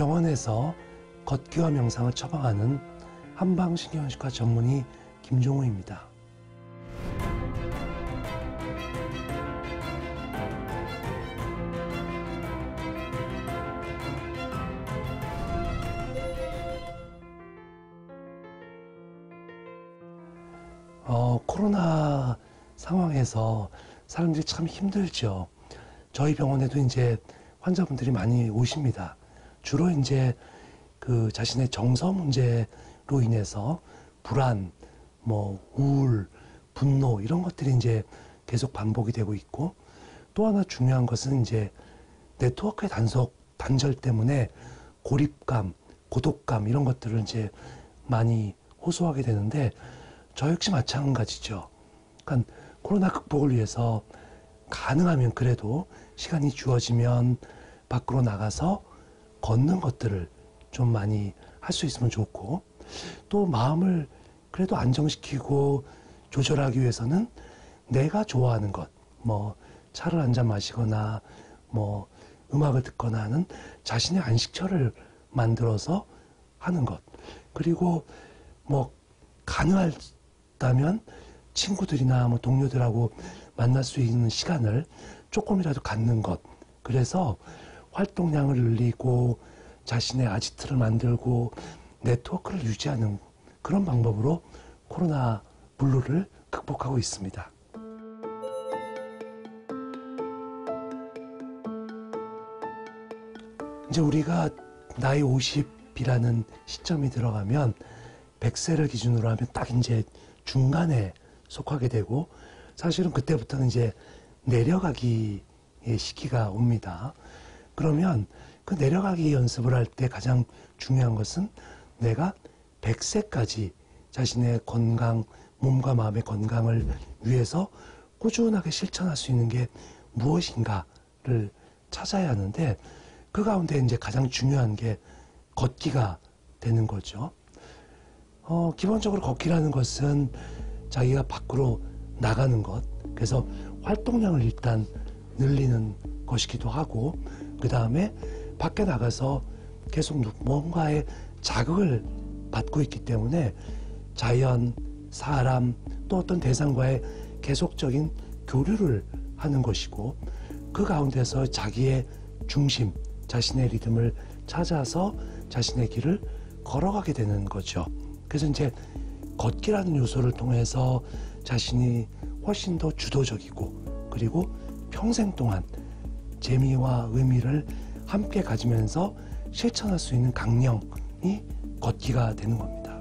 병원에서 걷기와 명상을 처방하는 한방신경외과 전문의 김종호입니다. 코로나 상황에서 사람들이 참 힘들죠. 저희 병원에도 이제 환자분들이 많이 오십니다. 주로 이제 그 자신의 정서 문제로 인해서 불안, 우울, 분노 이런 것들이 이제 계속 반복이 되고 있고, 또 하나 중요한 것은 이제 네트워크의 단절 때문에 고립감, 고독감 이런 것들을 이제 많이 호소하게 되는데, 저 역시 마찬가지죠. 그러니까 코로나 극복을 위해서 가능하면 그래도 시간이 주어지면 밖으로 나가서 걷는 것들을 좀 많이 할 수 있으면 좋고, 또 마음을 그래도 안정시키고 조절하기 위해서는 내가 좋아하는 것, 차를 한 잔 마시거나 음악을 듣거나 하는 자신의 안식처를 만들어서 하는 것, 그리고 가능하다면 친구들이나 동료들하고 만날 수 있는 시간을 조금이라도 갖는 것, 그래서 활동량을 늘리고 자신의 아지트를 만들고 네트워크를 유지하는 그런 방법으로 코로나 블루를 극복하고 있습니다. 이제 우리가 나이 50이라는 시점이 들어가면 100세를 기준으로 하면 딱 이제 중간에 속하게 되고, 사실은 그때부터는 이제 내려가기의 시기가 옵니다. 그러면 그 내려가기 연습을 할 때 가장 중요한 것은 내가 100세까지 자신의 건강, 몸과 마음의 건강을 위해서 꾸준하게 실천할 수 있는 게 무엇인가를 찾아야 하는데, 그 가운데 이제 가장 중요한 게 걷기가 되는 거죠. 기본적으로 걷기라는 것은 자기가 밖으로 나가는 것, 그래서 활동량을 일단 늘리는 것이기도 하고, 그 다음에 밖에 나가서 계속 뭔가의 자극을 받고 있기 때문에 자연, 사람, 또 어떤 대상과의 계속적인 교류를 하는 것이고, 그 가운데서 자기의 중심, 자신의 리듬을 찾아서 자신의 길을 걸어가게 되는 거죠. 그래서 이제 걷기라는 요소를 통해서 자신이 훨씬 더 주도적이고, 그리고 평생 동안 재미와 의미를 함께 가지면서 실천할 수 있는 강령이 걷기가 되는 겁니다.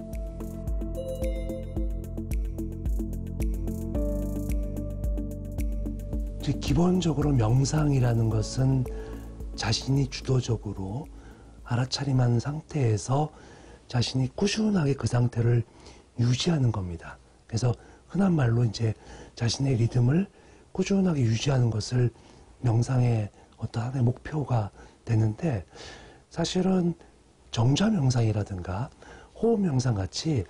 기본적으로 명상이라는 것은 자신이 주도적으로 알아차림한 상태에서 자신이 꾸준하게 그 상태를 유지하는 겁니다. 그래서 흔한 말로 이제 자신의 리듬을 꾸준하게 유지하는 것을 명상의 어떤 하나의 목표가 되는데, 사실은 정자 명상이라든가 호흡 명상 같이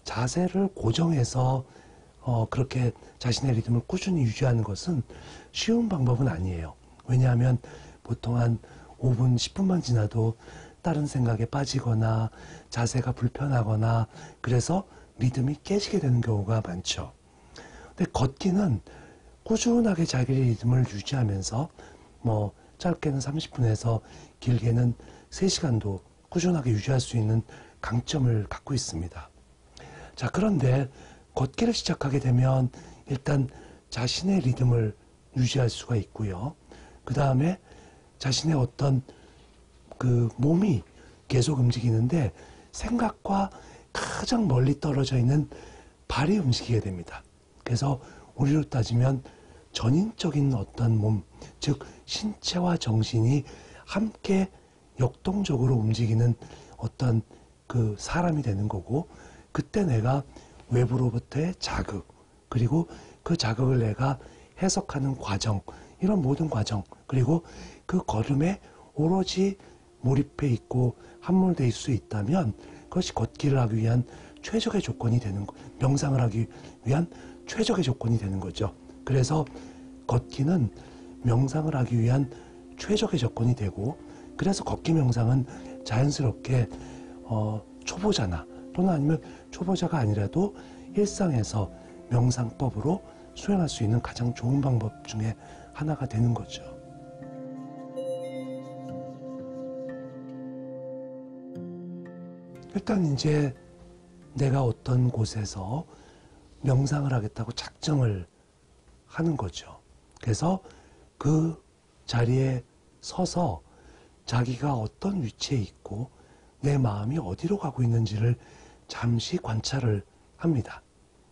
자세를 고정해서 그렇게 자신의 리듬을 꾸준히 유지하는 것은 쉬운 방법은 아니에요. 왜냐하면 보통 한 5분, 10분만 지나도 다른 생각에 빠지거나 자세가 불편하거나 그래서 리듬이 깨지게 되는 경우가 많죠. 근데 걷기는 꾸준하게 자기의 리듬을 유지하면서 짧게는 30분에서 길게는 3시간도 꾸준하게 유지할 수 있는 강점을 갖고 있습니다. 자, 그런데 걷기를 시작하게 되면 일단 자신의 리듬을 유지할 수가 있고요. 그 다음에 자신의 어떤 그 몸이 계속 움직이는데 생각과 가장 멀리 떨어져 있는 발이 움직이게 됩니다. 그래서 우리로 따지면 전인적인 어떤 몸, 즉 신체와 정신이 함께 역동적으로 움직이는 어떤 그 사람이 되는 거고, 그때 내가 외부로부터의 자극, 그리고 그 자극을 내가 해석하는 과정, 이런 모든 과정, 그리고 그 걸음에 오로지 몰입해 있고 함몰될 수 있다면 그것이 걷기를 하기 위한 최적의 조건이 되는 거, 명상을 하기 위한 최적의 조건이 되는 거죠. 그래서 걷기는 명상을 하기 위한 최적의 조건이 되고, 그래서 걷기 명상은 자연스럽게 초보자나 또는 아니면 초보자가 아니라도 일상에서 명상법으로 수행할 수 있는 가장 좋은 방법 중에 하나가 되는 거죠. 일단 이제 내가 어떤 곳에서 명상을 하겠다고 작정을 하는 거죠. 그래서 그 자리에 서서 자기가 어떤 위치에 있고 내 마음이 어디로 가고 있는지를 잠시 관찰을 합니다.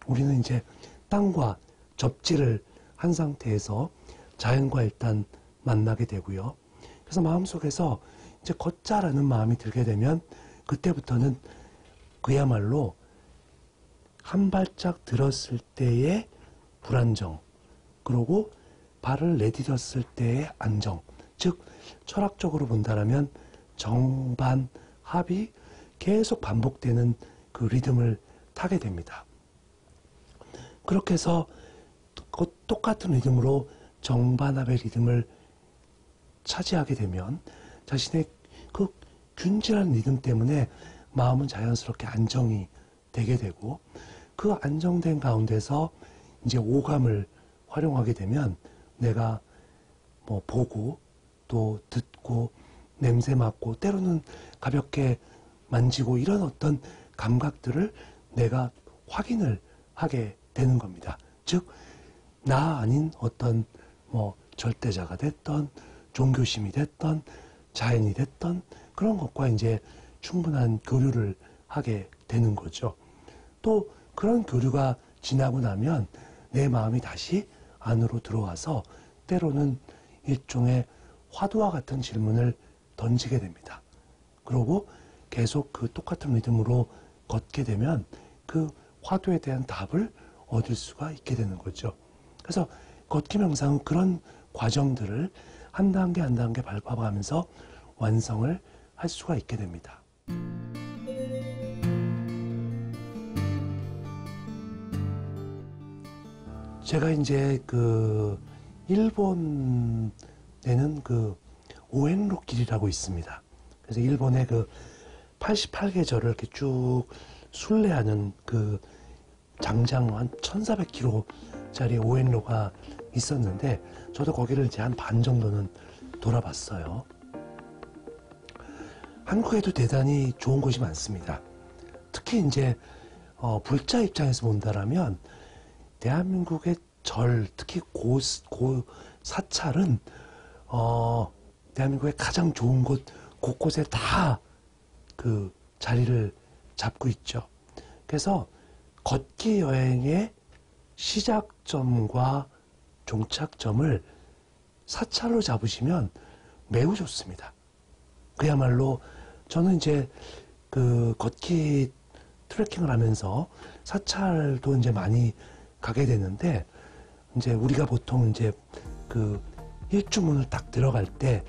우리는 이제 땅과 접지를 한 상태에서 자연과 일단 만나게 되고요. 그래서 마음속에서 이제 걷자라는 마음이 들게 되면 그때부터는 그야말로 한 발짝 들었을 때의 불안정, 그리고 발을 내디뎠을 때의 안정, 즉 철학적으로 본다면 정반 합이 계속 반복되는 그 리듬을 타게 됩니다. 그렇게 해서 똑같은 리듬으로 정반합의 리듬을 차지하게 되면 자신의 그 균질한 리듬 때문에 마음은 자연스럽게 안정이 되게 되고, 그 안정된 가운데서 이제 오감을 활용하게 되면 내가 뭐 보고 또 듣고 냄새 맡고 때로는 가볍게 만지고 이런 어떤 감각들을 내가 확인을 하게 되는 겁니다. 즉, 나 아닌 어떤 뭐 절대자가 됐던 종교심이 됐던 자연이 됐던 그런 것과 이제 충분한 교류를 하게 되는 거죠. 또 그런 교류가 지나고 나면 내 마음이 다시 안으로 들어와서 때로는 일종의 화두와 같은 질문을 던지게 됩니다. 그리고 계속 그 똑같은 리듬으로 걷게 되면 그 화두에 대한 답을 얻을 수가 있게 되는 거죠. 그래서 걷기 명상은 그런 과정들을 한 단계 한 단계 밟아가면서 완성을 할 수가 있게 됩니다. 제가 이제 그 일본에는 그 오행로 길이라고 있습니다. 그래서 일본의 그 88계절을 이렇게 쭉 순례하는 그 장장 한 1400km짜리 오행로가 있었는데 저도 거기를 이제 한 반 정도는 돌아봤어요. 한국에도 대단히 좋은 곳이 많습니다. 특히 이제 불자 입장에서 본다라면 대한민국의 절, 특히 고 사찰은 대한민국의 가장 좋은 곳 곳곳에 다 그 자리를 잡고 있죠. 그래서 걷기 여행의 시작점과 종착점을 사찰로 잡으시면 매우 좋습니다. 그야말로 저는 이제 그 걷기 트레킹을 하면서 사찰도 이제 많이 가게 되는데, 이제 우리가 보통 이제 그 일주문을 딱 들어갈 때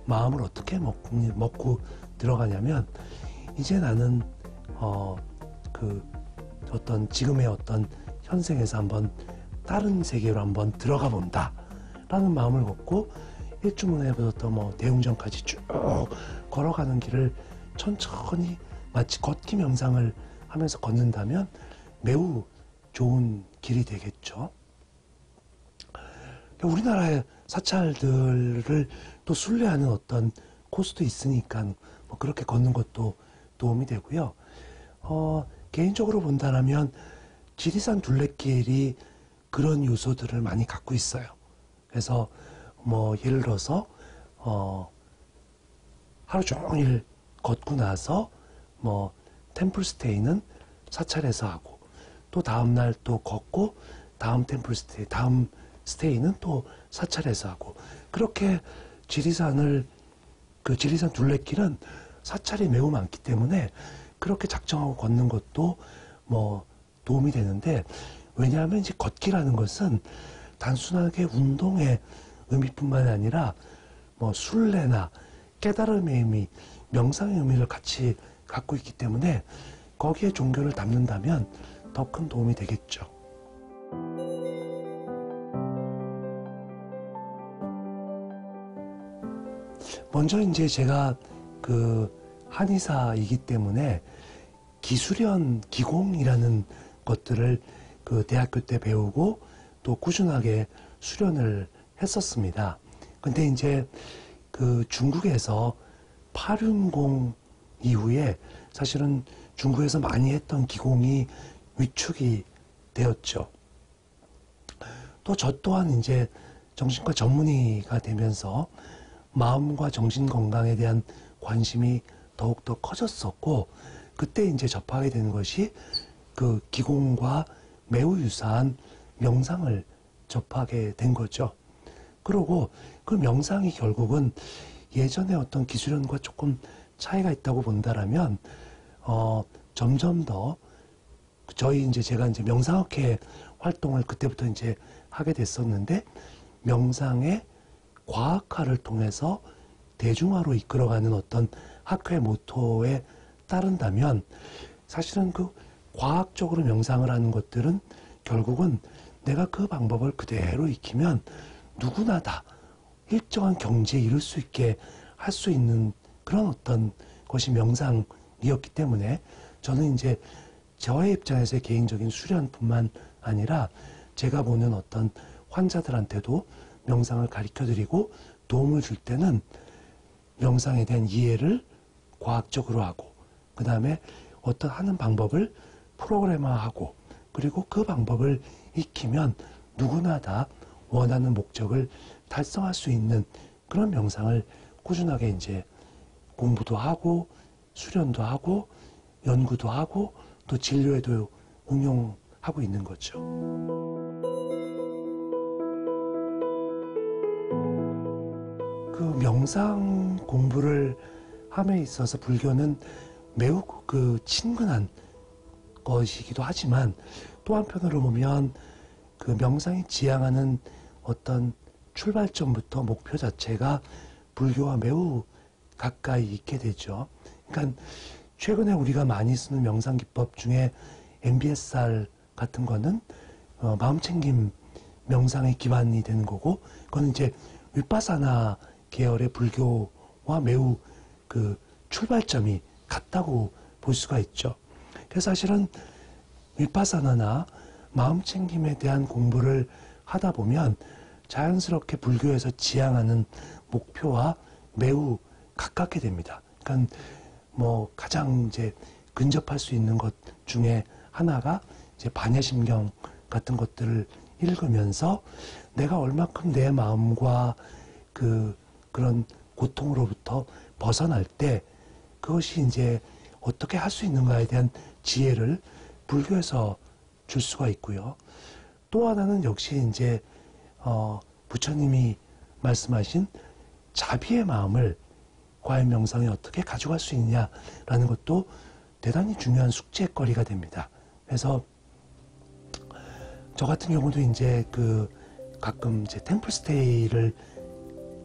마음을 어떻게 먹고 들어가냐면, 이제 나는 그 어떤 지금의 어떤 현생에서 한번 다른 세계로 한번 들어가 본다 라는 마음을 먹고 일주문에부터 뭐 대웅전까지 쭉 걸어가는 길을 천천히 마치 걷기 명상을 하면서 걷는다면 매우 좋은 길이 되겠죠. 우리나라의 사찰들을 또 순례하는 어떤 코스도 있으니까 뭐 그렇게 걷는 것도 도움이 되고요. 개인적으로 본다면 지리산 둘레길이 그런 요소들을 많이 갖고 있어요. 그래서 뭐 예를 들어서 하루 종일 걷고 나서 뭐 템플 스테이는 사찰에서 하고, 또 다음날 또 걷고 다음 템플 스테이, 다음 스테이는 또 사찰에서 하고, 그렇게 지리산 둘레길은 사찰이 매우 많기 때문에 그렇게 작정하고 걷는 것도 뭐 도움이 되는데, 왜냐하면 이제 걷기라는 것은 단순하게 운동의 의미뿐만 아니라 뭐 순례나 깨달음의 의미, 명상의 의미를 같이 갖고 있기 때문에 거기에 종교를 담는다면 더 큰 도움이 되겠죠. 먼저 이제 제가 그 한의사이기 때문에 기수련, 기공이라는 것들을 그 대학교 때 배우고 또 꾸준하게 수련을 했었습니다. 근데 이제 그 중국에서 8윤공 이후에 사실은 중국에서 많이 했던 기공이 위축이 되었죠. 또 저 또한 이제 정신과 전문의가 되면서 마음과 정신 건강에 대한 관심이 더욱더 커졌었고, 그때 이제 접하게 되는 것이 그 기공과 매우 유사한 명상을 접하게 된 거죠. 그리고 그 명상이 결국은 예전에 어떤 기술연과 조금 차이가 있다고 본다라면, 점점 더 제가 이제 명상학회 활동을 그때부터 이제 하게 됐었는데, 명상의 과학화를 통해서 대중화로 이끌어가는 어떤 학회 모토에 따른다면, 사실은 그 과학적으로 명상을 하는 것들은 결국은 내가 그 방법을 그대로 익히면 누구나 다 일정한 경지에 이룰 수 있게 할 수 있는 그런 어떤 것이 명상이었기 때문에, 저는 이제 저의 입장에서의 개인적인 수련뿐만 아니라 제가 보는 어떤 환자들한테도 명상을 가르쳐드리고 도움을 줄 때는 명상에 대한 이해를 과학적으로 하고, 그 다음에 어떤 하는 방법을 프로그래머하고, 그리고 그 방법을 익히면 누구나 다 원하는 목적을 달성할 수 있는 그런 명상을 꾸준하게 이제 공부도 하고 수련도 하고 연구도 하고 또 진료에도 응용하고 있는 거죠. 그 명상 공부를 함에 있어서 불교는 매우 그 친근한 것이기도 하지만, 또 한편으로 보면 그 명상이 지향하는 어떤 출발점부터 목표 자체가 불교와 매우 가까이 있게 되죠. 그러니까 최근에 우리가 많이 쓰는 명상 기법 중에 MBSR 같은 거는 마음챙김 명상의 기반이 되는 거고, 그건 이제 위파사나 계열의 불교와 매우 그 출발점이 같다고 볼 수가 있죠. 그래서 사실은 위파사나나 마음챙김에 대한 공부를 하다 보면 자연스럽게 불교에서 지향하는 목표와 매우 가깝게 됩니다. 그러니까 뭐 가장 이제 근접할 수 있는 것 중에 하나가 이제 반야심경 같은 것들을 읽으면서 내가 얼마큼 내 마음과 그런 고통으로부터 벗어날 때 그것이 이제 어떻게 할 수 있는가에 대한 지혜를 불교에서 줄 수가 있고요. 또 하나는 역시 이제 부처님이 말씀하신 자비의 마음을 과연 명상에 어떻게 가져갈 수 있냐라는 것도 대단히 중요한 숙제거리가 됩니다. 그래서 저 같은 경우도 이제 가끔 이제 템플스테이를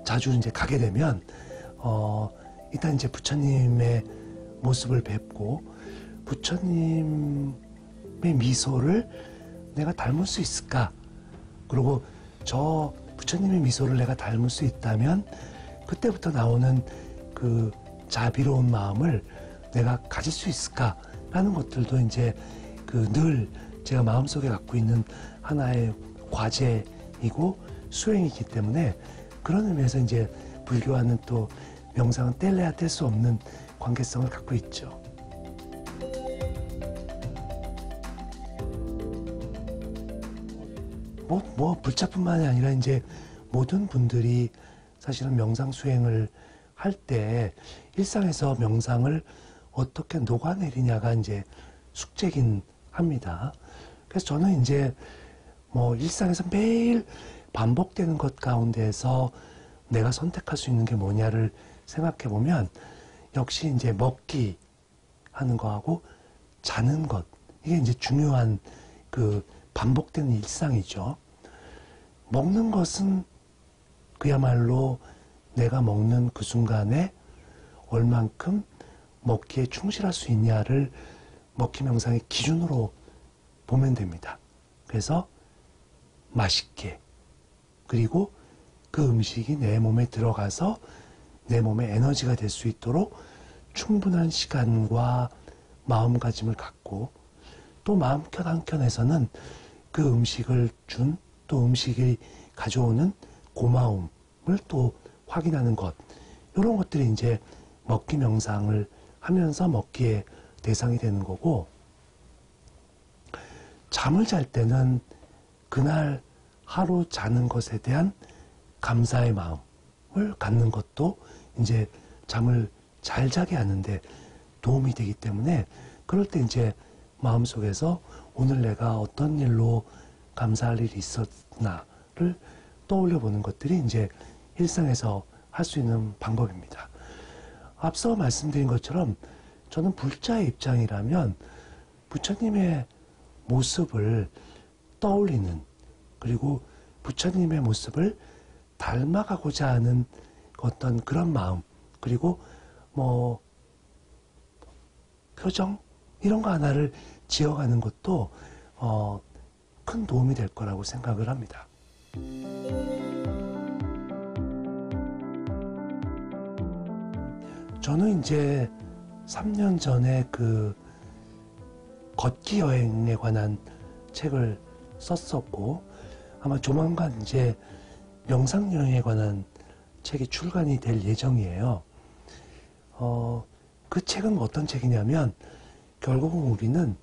자주 이제 가게 되면 일단 이제 부처님의 모습을 뵙고 부처님의 미소를 내가 닮을 수 있을까? 그리고 저 부처님의 미소를 내가 닮을 수 있다면 그때부터 나오는 그 자비로운 마음을 내가 가질 수 있을까라는 것들도 이제 늘 제가 마음속에 갖고 있는 하나의 과제이고 수행이기 때문에, 그런 의미에서 이제 불교와는 또 명상은 뗄래야 뗄 수 없는 관계성을 갖고 있죠. 불자뿐만이 아니라 이제 모든 분들이 사실은 명상 수행을 할 때 일상에서 명상을 어떻게 녹아내리냐가 이제 숙제긴 합니다. 그래서 저는 이제 일상에서 매일 반복되는 것 가운데서 내가 선택할 수 있는 게 뭐냐를 생각해 보면 역시 이제 먹기 하는 거하고 자는 것, 이게 이제 중요한 반복되는 일상이죠. 먹는 것은 그야말로 내가 먹는 그 순간에 얼만큼 먹기에 충실할 수 있냐를 먹기 명상의 기준으로 보면 됩니다. 그래서 맛있게, 그리고 그 음식이 내 몸에 들어가서 내 몸의 에너지가 될 수 있도록 충분한 시간과 마음가짐을 갖고 또 마음편 한켠에서는 그 음식을 준 또 음식이 가져오는 고마움을 또 확인하는 것, 이런 것들이 이제 먹기 명상을 하면서 먹기의 대상이 되는 거고, 잠을 잘 때는 그날 하루 자는 것에 대한 감사의 마음을 갖는 것도 이제 잠을 잘 자게 하는데 도움이 되기 때문에, 그럴 때 이제 마음속에서 오늘 내가 어떤 일로 감사할 일이 있었나를 떠올려 보는 것들이 이제 일상에서 할 수 있는 방법입니다. 앞서 말씀드린 것처럼 저는 불자의 입장이라면 부처님의 모습을 떠올리는, 그리고 부처님의 모습을 닮아가고자 하는 어떤 그런 마음, 그리고 뭐 표정 이런 거 하나를 지어가는 것도 큰 도움이 될 거라고 생각을 합니다. 저는 이제 3년 전에 그 걷기 여행에 관한 책을 썼었고, 아마 조만간 이제 명상 여행에 관한 책이 출간이 될 예정이에요. 그 책은 어떤 책이냐면, 결국은 우리는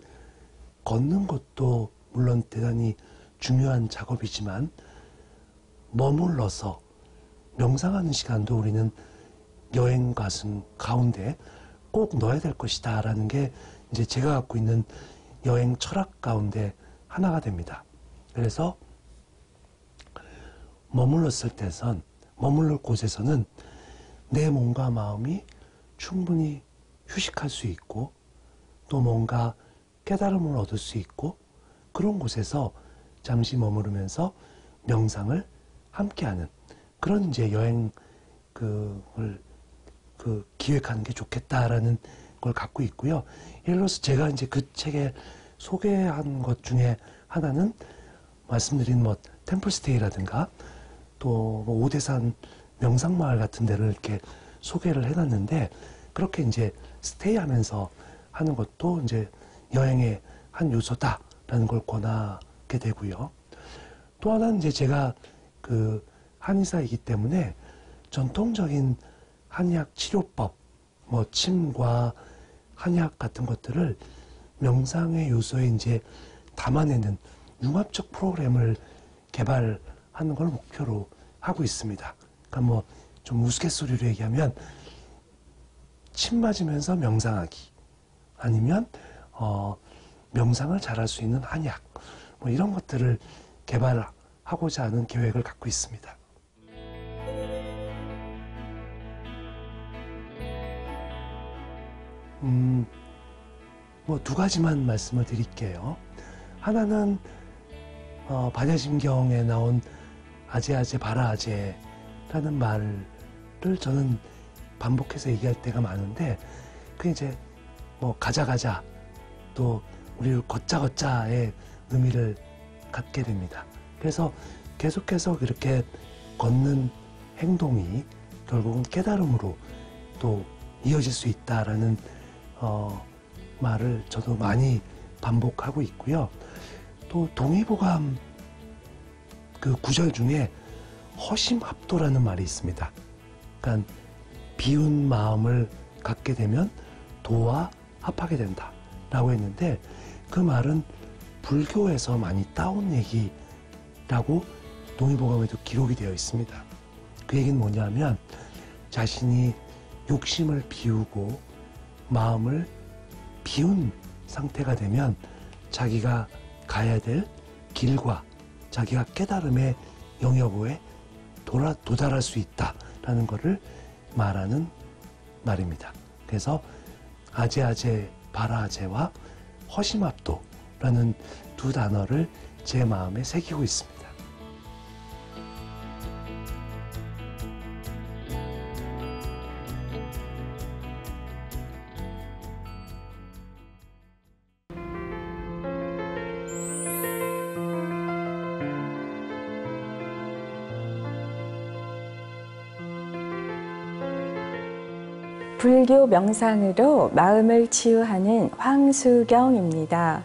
걷는 것도 물론 대단히 중요한 작업이지만 머물러서 명상하는 시간도 우리는 여행 가운데 꼭 넣어야 될 것이다 라는 게 이제 제가 갖고 있는 여행 철학 가운데 하나가 됩니다. 그래서 머물러 곳에서는 내 몸과 마음이 충분히 휴식할 수 있고 또 뭔가 깨달음을 얻을 수 있고, 그런 곳에서 잠시 머무르면서 명상을 함께하는 그런 이제 여행을 기획하는 게 좋겠다라는 걸 갖고 있고요. 예를 들어서 제가 이제 그 책에 소개한 것 중에 하나는 말씀드린 뭐 템플스테이라든가 또 뭐 오대산 명상마을 같은 데를 이렇게 소개를 해놨는데, 그렇게 이제 스테이하면서 하는 것도 이제 여행의 한 요소다라는 걸 권하게 되고요. 또 하나는 이제 제가 그 한의사이기 때문에 전통적인 한의학 치료법, 뭐 침과 한의학 같은 것들을 명상의 요소에 이제 담아내는 융합적 프로그램을 개발하는 걸 목표로 하고 있습니다. 그러니까 뭐 좀 우스갯소리로 얘기하면 침 맞으면서 명상하기, 아니면 명상을 잘할 수 있는 한약, 뭐 이런 것들을 개발하고자 하는 계획을 갖고 있습니다. 뭐 두 가지만 말씀을 드릴게요. 하나는 반야심경에 나온 아제아제 바라아제라는 말을 저는 반복해서 얘기할 때가 많은데, 그게 이제 뭐 가자 또 우리 걷자의 의미를 갖게 됩니다. 그래서 계속해서 그렇게 걷는 행동이 결국은 깨달음으로 또 이어질 수 있다라는 말을 저도 많이 반복하고 있고요. 또 동의보감 그 구절 중에 허심합도라는 말이 있습니다. 그러니까 비운 마음을 갖게 되면 도와 합하게 된다 라고 했는데, 그 말은 불교에서 많이 따온 얘기라고 동의보감에도 기록이 되어 있습니다. 그 얘기는 뭐냐면, 자신이 욕심을 비우고 마음을 비운 상태가 되면 자기가 가야 될 길과 자기가 깨달음의 영역에 도달할 수 있다라는 것을 말하는 말입니다. 그래서 아제아제 바라아제와 허심합도라는 두 단어를 제 마음에 새기고 있습니다. 불교 명상으로 마음을 치유하는 황수경입니다.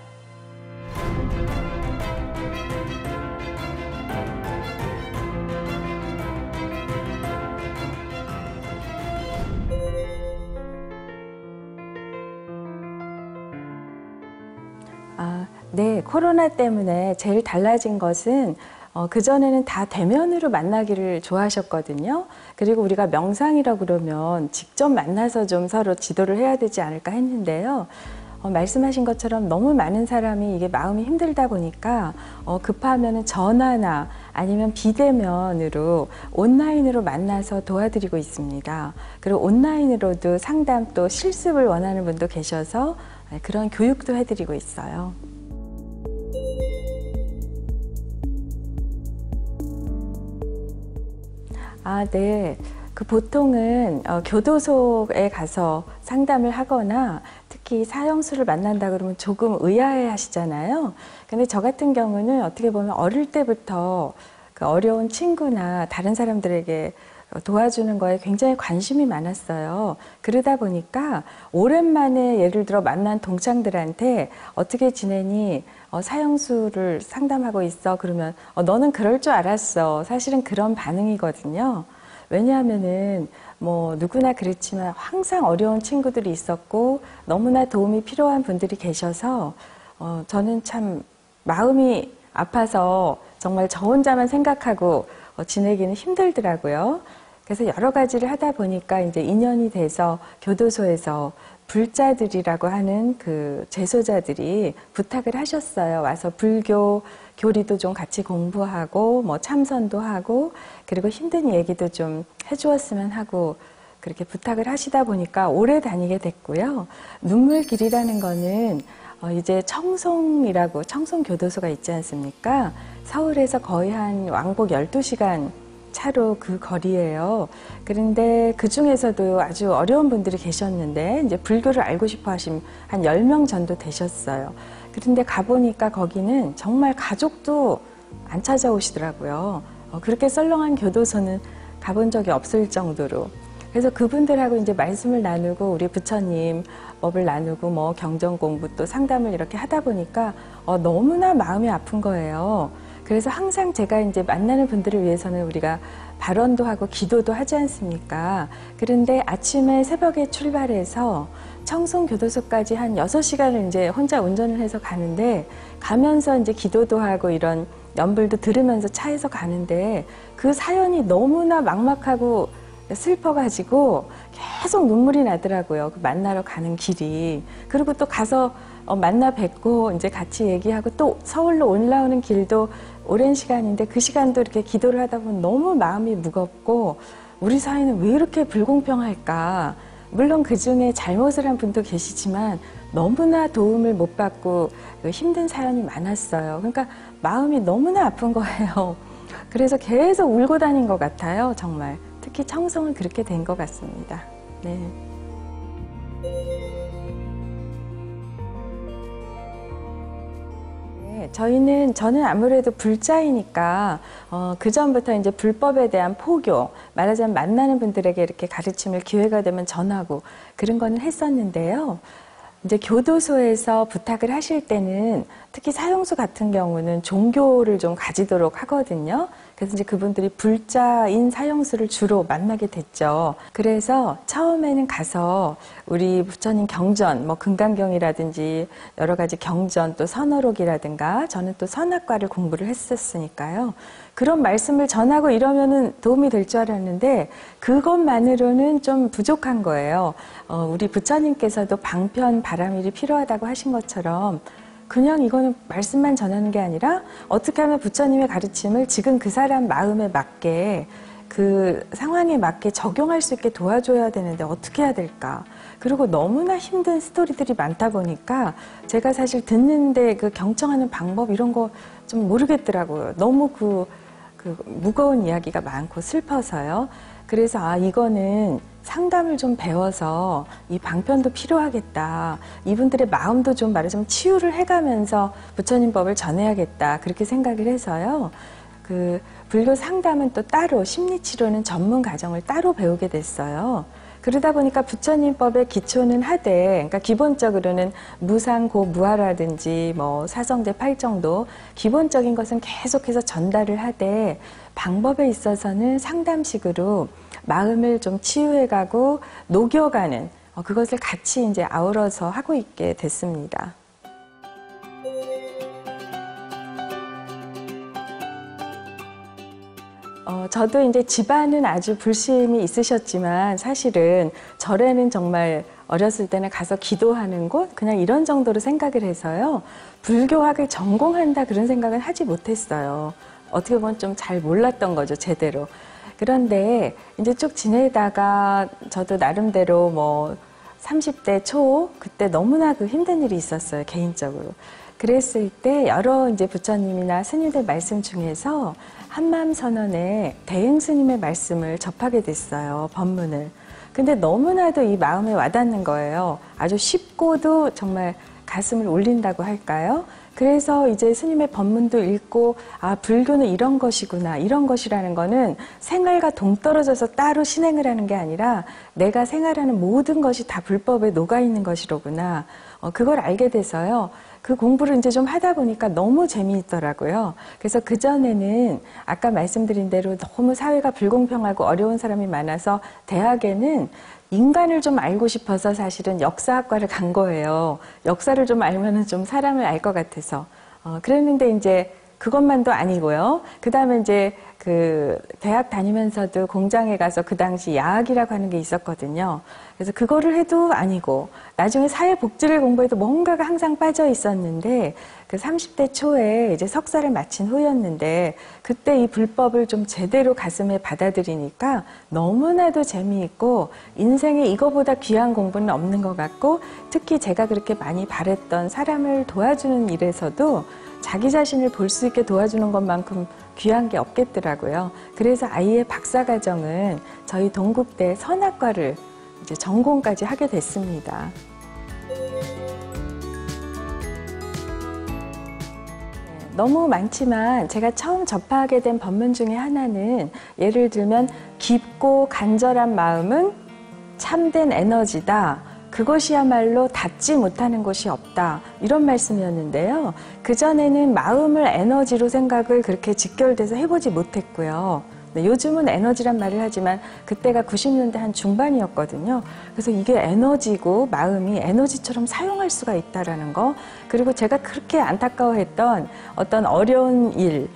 네, 코로나 때문에 제일 달라진 것은 그전에는 다 대면으로 만나기를 좋아하셨거든요. 그리고 우리가 명상이라고 그러면 직접 만나서 좀 서로 지도를 해야 되지 않을까 했는데요. 말씀하신 것처럼 너무 많은 사람이 이게 마음이 힘들다 보니까 급하면 전화나 아니면 비대면으로 온라인으로 만나서 도와드리고 있습니다. 그리고 온라인으로도 상담 또 실습을 원하는 분도 계셔서 그런 교육도 해드리고 있어요. 네. 보통은 교도소에 가서 상담을 하거나 특히 사형수를 만난다 그러면 조금 의아해 하시잖아요. 근데 저 같은 경우는 어떻게 보면 어릴 때부터 그 어려운 친구나 다른 사람들에게 도와주는 거에 굉장히 관심이 많았어요. 그러다 보니까 오랜만에 예를 들어 만난 동창들한테 어떻게 지내니? 사형수를 상담하고 있어. 그러면 너는 그럴 줄 알았어. 사실은 그런 반응이거든요. 왜냐하면은 뭐 누구나 그렇지만 항상 어려운 친구들이 있었고 너무나 도움이 필요한 분들이 계셔서 저는 참 마음이 아파서 정말 저 혼자만 생각하고 지내기는 힘들더라고요. 그래서 여러 가지를 하다 보니까 이제 인연이 돼서 교도소에서 불자들이라고 하는 그 재소자들이 부탁을 하셨어요. 와서 불교 교리도 좀 같이 공부하고 뭐 참선도 하고 그리고 힘든 얘기도 좀 해주었으면 하고 그렇게 부탁을 하시다 보니까 오래 다니게 됐고요. 눈물길이라는 거는 이제 청송이라고 청송교도소가 있지 않습니까? 서울에서 거의 한 왕복 12시간 차로 그 거리예요. 그런데 그 중에서도 아주 어려운 분들이 계셨는데 이제 불교를 알고 싶어 하신 한 10명 정도 되셨어요. 그런데 가보니까 거기는 정말 가족도 안 찾아오시더라고요. 그렇게 썰렁한 교도소는 가본 적이 없을 정도로. 그래서 그분들하고 이제 말씀을 나누고 우리 부처님 법을 나누고 뭐 경전 공부 또 상담을 이렇게 하다 보니까 너무나 마음이 아픈 거예요. 그래서 항상 제가 이제 만나는 분들을 위해서는 우리가 발언도 하고 기도도 하지 않습니까? 그런데 아침에 새벽에 출발해서 청송교도소까지 한 6시간을 이제 혼자 운전을 해서 가는데 가면서 이제 기도도 하고 이런 연불도 들으면서 차에서 가는데 그 사연이 너무나 막막하고 슬퍼가지고 계속 눈물이 나더라고요. 그 만나러 가는 길이. 그리고 또 가서 만나 뵙고 이제 같이 얘기하고 또 서울로 올라오는 길도 오랜 시간인데 그 시간도 이렇게 기도를 하다 보면 너무 마음이 무겁고 우리 사회는 왜 이렇게 불공평할까? 물론 그 중에 잘못을 한 분도 계시지만 너무나 도움을 못 받고 힘든 사연이 많았어요. 그러니까 마음이 너무나 아픈 거예요. 그래서 계속 울고 다닌 것 같아요. 정말. 특히 청송은 그렇게 된 것 같습니다. 네. 저는 아무래도 불자이니까 그 전부터 이제 불법에 대한 포교, 말하자면 만나는 분들에게 이렇게 가르침을 기회가 되면 전하고 그런 거는 했었는데요. 이제 교도소에서 부탁을 하실 때는 특히 사형수 같은 경우는 종교를 좀 가지도록 하거든요. 그래서 이제 그분들이 불자인 사형수를 주로 만나게 됐죠. 그래서 처음에는 가서 우리 부처님 경전, 뭐 금강경이라든지 여러 가지 경전, 또 선어록이라든가 저는 또 선학과를 공부를 했었으니까요. 그런 말씀을 전하고 이러면은 도움이 될 줄 알았는데 그것만으로는 좀 부족한 거예요. 우리 부처님께서도 방편 바람일이 필요하다고 하신 것처럼 그냥 이거는 말씀만 전하는 게 아니라 어떻게 하면 부처님의 가르침을 지금 그 사람 마음에 맞게 그 상황에 맞게 적용할 수 있게 도와줘야 되는데 어떻게 해야 될까? 그리고 너무나 힘든 스토리들이 많다 보니까 제가 사실 듣는데 그 경청하는 방법 이런 거 좀 모르겠더라고요. 너무 그 무거운 이야기가 많고 슬퍼서요. 그래서 이거는 상담을 좀 배워서 이 방편도 필요하겠다. 이분들의 마음도 좀 말하자면 치유를 해가면서 부처님 법을 전해야겠다. 그렇게 생각을 해서요. 그 불교 상담은 또 따로 심리치료는 전문 과정을 따로 배우게 됐어요. 그러다 보니까 부처님법의 기초는 하되, 그러니까 기본적으로는 무상고 무아라든지 뭐 사성제 8정도 기본적인 것은 계속해서 전달을 하되, 방법에 있어서는 상담식으로 마음을 좀 치유해가고 녹여가는 그것을 같이 이제 아우러서 하고 있게 됐습니다. 저도 이제 집안은 아주 불심이 있으셨지만 사실은 절에는 정말 어렸을 때는 가서 기도하는 곳 그냥 이런 정도로 생각을 해서요. 불교학을 전공한다 그런 생각은 하지 못했어요. 어떻게 보면 좀 잘 몰랐던 거죠, 제대로. 그런데 이제 쭉 지내다가 저도 나름대로 뭐 30대 초 그때 너무나 그 힘든 일이 있었어요, 개인적으로. 그랬을 때 여러 이제 부처님이나 스님들 말씀 중에서 한마음선언에 대행 스님의 말씀을 접하게 됐어요, 법문을. 근데 너무나도 이 마음에 와닿는 거예요. 아주 쉽고도 정말 가슴을 울린다고 할까요? 그래서 이제 스님의 법문도 읽고, 아, 불교는 이런 것이구나. 이런 것이라는 거는 생활과 동떨어져서 따로 실행을 하는 게 아니라 내가 생활하는 모든 것이 다 불법에 녹아있는 것이로구나. 그걸 알게 돼서요. 그 공부를 이제 좀 하다 보니까 너무 재미있더라고요. 그래서 그전에는 아까 말씀드린 대로 너무 사회가 불공평하고 어려운 사람이 많아서 대학에는 인간을 좀 알고 싶어서 사실은 역사학과를 간 거예요. 역사를 좀 알면은 좀 사람을 알 것 같아서. 그랬는데 이제 그것만도 아니고요. 그 다음에 이제 그 대학 다니면서도 공장에 가서 그 당시 야학이라고 하는 게 있었거든요. 그래서 그거를 해도 아니고 나중에 사회복지를 공부해도 뭔가가 항상 빠져 있었는데 그 30대 초에 이제 석사를 마친 후였는데 그때 이 불법을 좀 제대로 가슴에 받아들이니까 너무나도 재미있고 인생에 이거보다 귀한 공부는 없는 것 같고 특히 제가 그렇게 많이 바랬던 사람을 도와주는 일에서도 자기 자신을 볼 수 있게 도와주는 것만큼 귀한 게 없겠더라고요. 그래서 아이의 박사과정은 저희 동국대 선학과를 이제 전공까지 하게 됐습니다. 너무 많지만 제가 처음 접하게 된 법문 중에 하나는 예를 들면 깊고 간절한 마음은 참된 에너지다. 그것이야말로 닿지 못하는 곳이 없다. 이런 말씀이었는데요. 그전에는 마음을 에너지로 생각을 그렇게 직결돼서 해보지 못했고요. 네, 요즘은 에너지란 말을 하지만 그때가 90년대 한 중반이었거든요. 그래서 이게 에너지고 마음이 에너지처럼 사용할 수가 있다라는 거. 그리고 제가 그렇게 안타까워했던 어떤 어려운 일,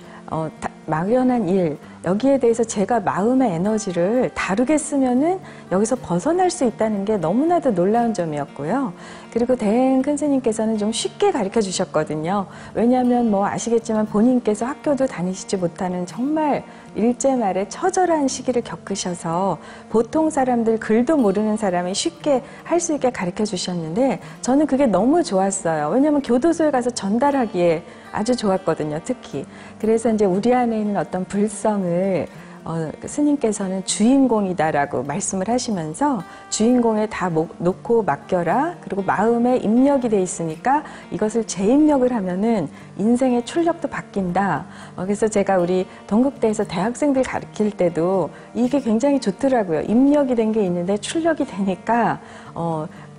막연한 일, 여기에 대해서 제가 마음의 에너지를 다르게 쓰면은 여기서 벗어날 수 있다는 게 너무나도 놀라운 점이었고요. 그리고 대행 큰 스님께서는 좀 쉽게 가르쳐 주셨거든요. 왜냐하면 뭐 아시겠지만 본인께서 학교도 다니시지 못하는 정말 일제 말에 처절한 시기를 겪으셔서 보통 사람들 글도 모르는 사람이 쉽게 할 수 있게 가르쳐 주셨는데 저는 그게 너무 좋았어요. 왜냐하면 교도소에 가서 전달하기에 아주 좋았거든요, 특히. 그래서 이제 우리 안에 있는 어떤 불성을 스님께서는 주인공이다라고 말씀을 하시면서 주인공에 다 놓고 맡겨라. 그리고 마음에 입력이 돼 있으니까 이것을 재입력을 하면은 인생의 출력도 바뀐다. 그래서 제가 우리 동국대에서 대학생들 가르칠 때도 이게 굉장히 좋더라고요. 입력이 된 게 있는데 출력이 되니까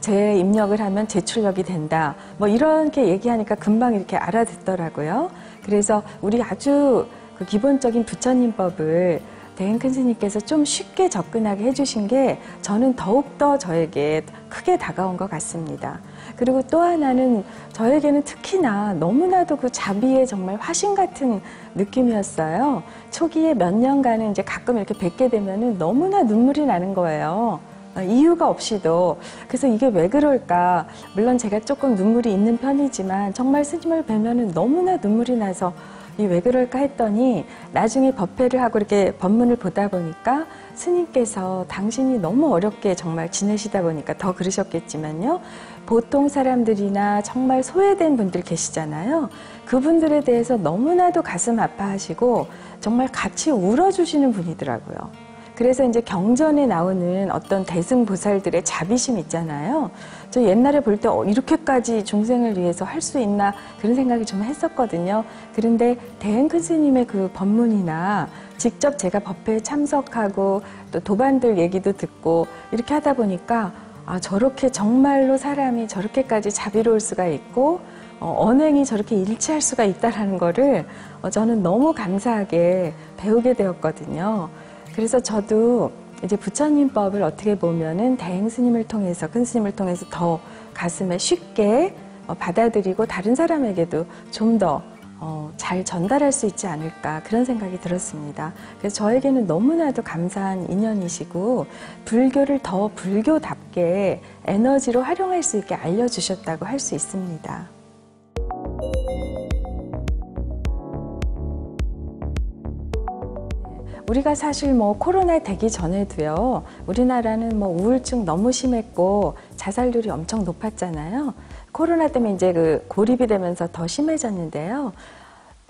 재입력을 하면 재출력이 된다. 뭐 이렇게 얘기하니까 금방 이렇게 알아듣더라고요. 그래서 우리 아주 그 기본적인 부처님법을 대행 큰 스님께서 좀 쉽게 접근하게 해주신 게 저는 더욱더 저에게 크게 다가온 것 같습니다. 그리고 또 하나는 저에게는 특히나 너무나도 그 자비의 정말 화신 같은 느낌이었어요. 초기에 몇 년간은 이제 가끔 이렇게 뵙게 되면은 너무나 눈물이 나는 거예요. 이유가 없이도. 그래서 이게 왜 그럴까? 물론 제가 조금 눈물이 있는 편이지만 정말 스님을 뵈면은 너무나 눈물이 나서 왜 그럴까 했더니 나중에 법회를 하고 이렇게 법문을 보다 보니까 스님께서 당신이 너무 어렵게 정말 지내시다 보니까 더 그러셨겠지만요. 보통 사람들이나 정말 소외된 분들 계시잖아요. 그분들에 대해서 너무나도 가슴 아파하시고 정말 같이 울어주시는 분이더라고요. 그래서 이제 경전에 나오는 어떤 대승보살들의 자비심 있잖아요. 저 옛날에 볼 때 이렇게까지 중생을 위해서 할 수 있나 그런 생각이 좀 했었거든요. 그런데 대행 큰 스님의 그 법문이나 직접 제가 법회에 참석하고 또 도반들 얘기도 듣고 이렇게 하다 보니까 아, 저렇게 정말로 사람이 저렇게까지 자비로울 수가 있고 언행이 저렇게 일치할 수가 있다라는 거를 저는 너무 감사하게 배우게 되었거든요. 그래서 저도 이제 부처님법을 어떻게 보면은 대행 스님을 통해서, 큰 스님을 통해서 더 가슴에 쉽게 받아들이고 다른 사람에게도 좀 더 잘 전달할 수 있지 않을까 그런 생각이 들었습니다. 그래서 저에게는 너무나도 감사한 인연이시고 불교를 더 불교답게 에너지로 활용할 수 있게 알려주셨다고 할 수 있습니다. 우리가 사실 뭐 코로나 되기 전에도요, 우리나라는 뭐 우울증 너무 심했고 자살률이 엄청 높았잖아요. 코로나 때문에 이제 그 고립이 되면서 더 심해졌는데요.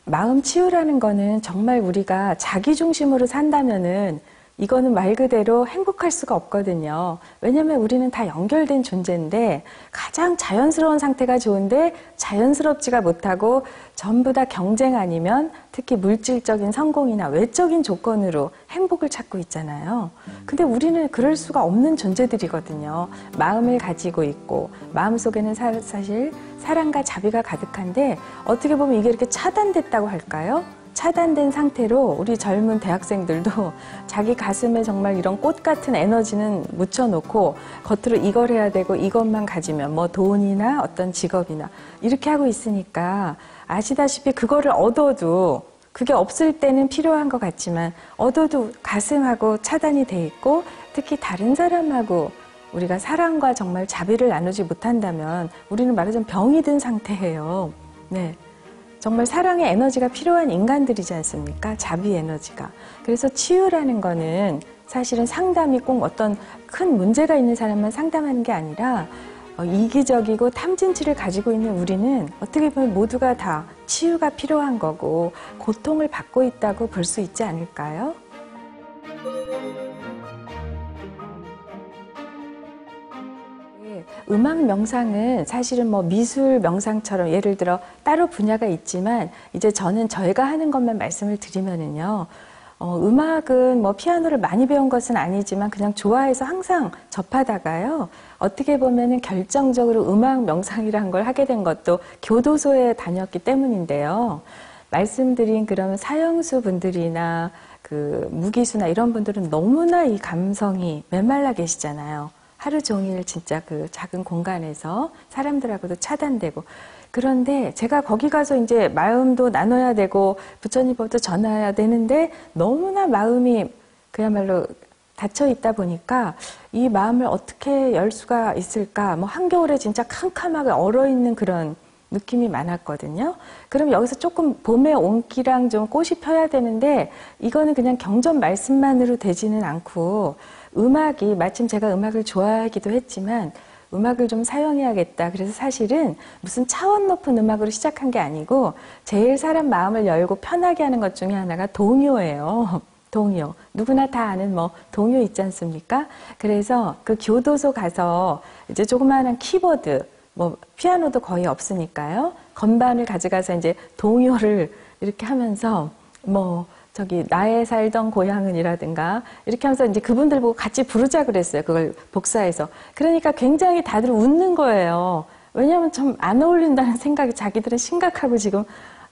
마음 치유라는 거는 정말 우리가 자기 중심으로 산다면은 이거는 말 그대로 행복할 수가 없거든요. 왜냐하면 우리는 다 연결된 존재인데 가장 자연스러운 상태가 좋은데 자연스럽지가 못하고 전부 다 경쟁 아니면 특히 물질적인 성공이나 외적인 조건으로 행복을 찾고 있잖아요. 근데 우리는 그럴 수가 없는 존재들이거든요. 마음을 가지고 있고 마음속에는 사실 사랑과 자비가 가득한데 어떻게 보면 이게 이렇게 차단됐다고 할까요? 차단된 상태로 우리 젊은 대학생들도 자기 가슴에 정말 이런 꽃 같은 에너지는 묻혀놓고 겉으로 이걸 해야 되고 이것만 가지면 뭐 돈이나 어떤 직업이나 이렇게 하고 있으니까 아시다시피 그거를 얻어도 그게 없을 때는 필요한 것 같지만 얻어도 가슴하고 차단이 돼 있고 특히 다른 사람하고 우리가 사랑과 정말 자비를 나누지 못한다면 우리는 말하자면 병이 든 상태예요. 네. 정말 사랑의 에너지가 필요한 인간들이지 않습니까? 자비 에너지가. 그래서 치유라는 거는 사실은 상담이 꼭 어떤 큰 문제가 있는 사람만 상담하는 게 아니라 이기적이고 탐진치를 가지고 있는 우리는 어떻게 보면 모두가 다 치유가 필요한 거고 고통을 받고 있다고 볼 수 있지 않을까요? 음악 명상은 사실은 뭐 미술 명상처럼 예를 들어 따로 분야가 있지만 이제 저는 저희가 하는 것만 말씀을 드리면은요. 음악은 뭐 피아노를 많이 배운 것은 아니지만 그냥 좋아해서 항상 접하다가요. 어떻게 보면은 결정적으로 음악 명상이라는 걸 하게 된 것도 교도소에 다녔기 때문인데요. 말씀드린 그런 사형수 분들이나 그 무기수나 이런 분들은 너무나 이 감성이 메말라 계시잖아요. 하루 종일 진짜 그 작은 공간에서 사람들하고도 차단되고 그런데 제가 거기 가서 이제 마음도 나눠야 되고 부처님법도 전해야 되는데 너무나 마음이 그야말로 닫혀 있다 보니까 이 마음을 어떻게 열 수가 있을까 뭐 한겨울에 진짜 캄캄하게 얼어있는 그런 느낌이 많았거든요. 그럼 여기서 조금 봄의 온기랑 좀 꽃이 펴야 되는데 이거는 그냥 경전 말씀만으로 되지는 않고 음악이 마침 제가 음악을 좋아하기도 했지만 음악을 좀 사용해야겠다. 그래서 사실은 무슨 차원 높은 음악으로 시작한 게 아니고 제일 사람 마음을 열고 편하게 하는 것 중에 하나가 동요예요. 동요. 누구나 다 아는 뭐 동요 있지 않습니까? 그래서 그 교도소 가서 이제 조그마한 키보드 뭐 피아노도 거의 없으니까요. 건반을 가져가서 이제 동요를 이렇게 하면서 뭐 저기 나의 살던 고향은이라든가 이렇게 하면서 이제 그분들 보고 같이 부르자 그랬어요. 그걸 복사해서. 그러니까 굉장히 다들 웃는 거예요. 왜냐하면 좀 안 어울린다는 생각이 자기들은 심각하고 지금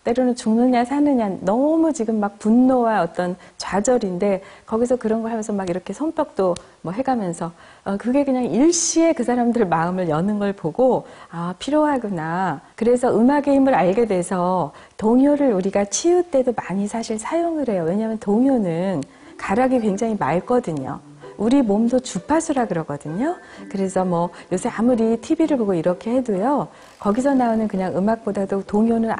때로는 죽느냐 사느냐 너무 지금 막 분노와 어떤 좌절인데 거기서 그런 걸 하면서 막 이렇게 손뼉도 뭐 해가면서 그게 그냥 일시에 그 사람들 마음을 여는 걸 보고 아 필요하구나. 그래서 음악의 힘을 알게 돼서 동요를 우리가 치유 때도 많이 사실 사용을 해요. 왜냐하면 동요는 가락이 굉장히 맑거든요. 우리 몸도 주파수라 그러거든요. 그래서 뭐 요새 아무리 TV를 보고 이렇게 해도요. 거기서 나오는 그냥 음악보다도 동요는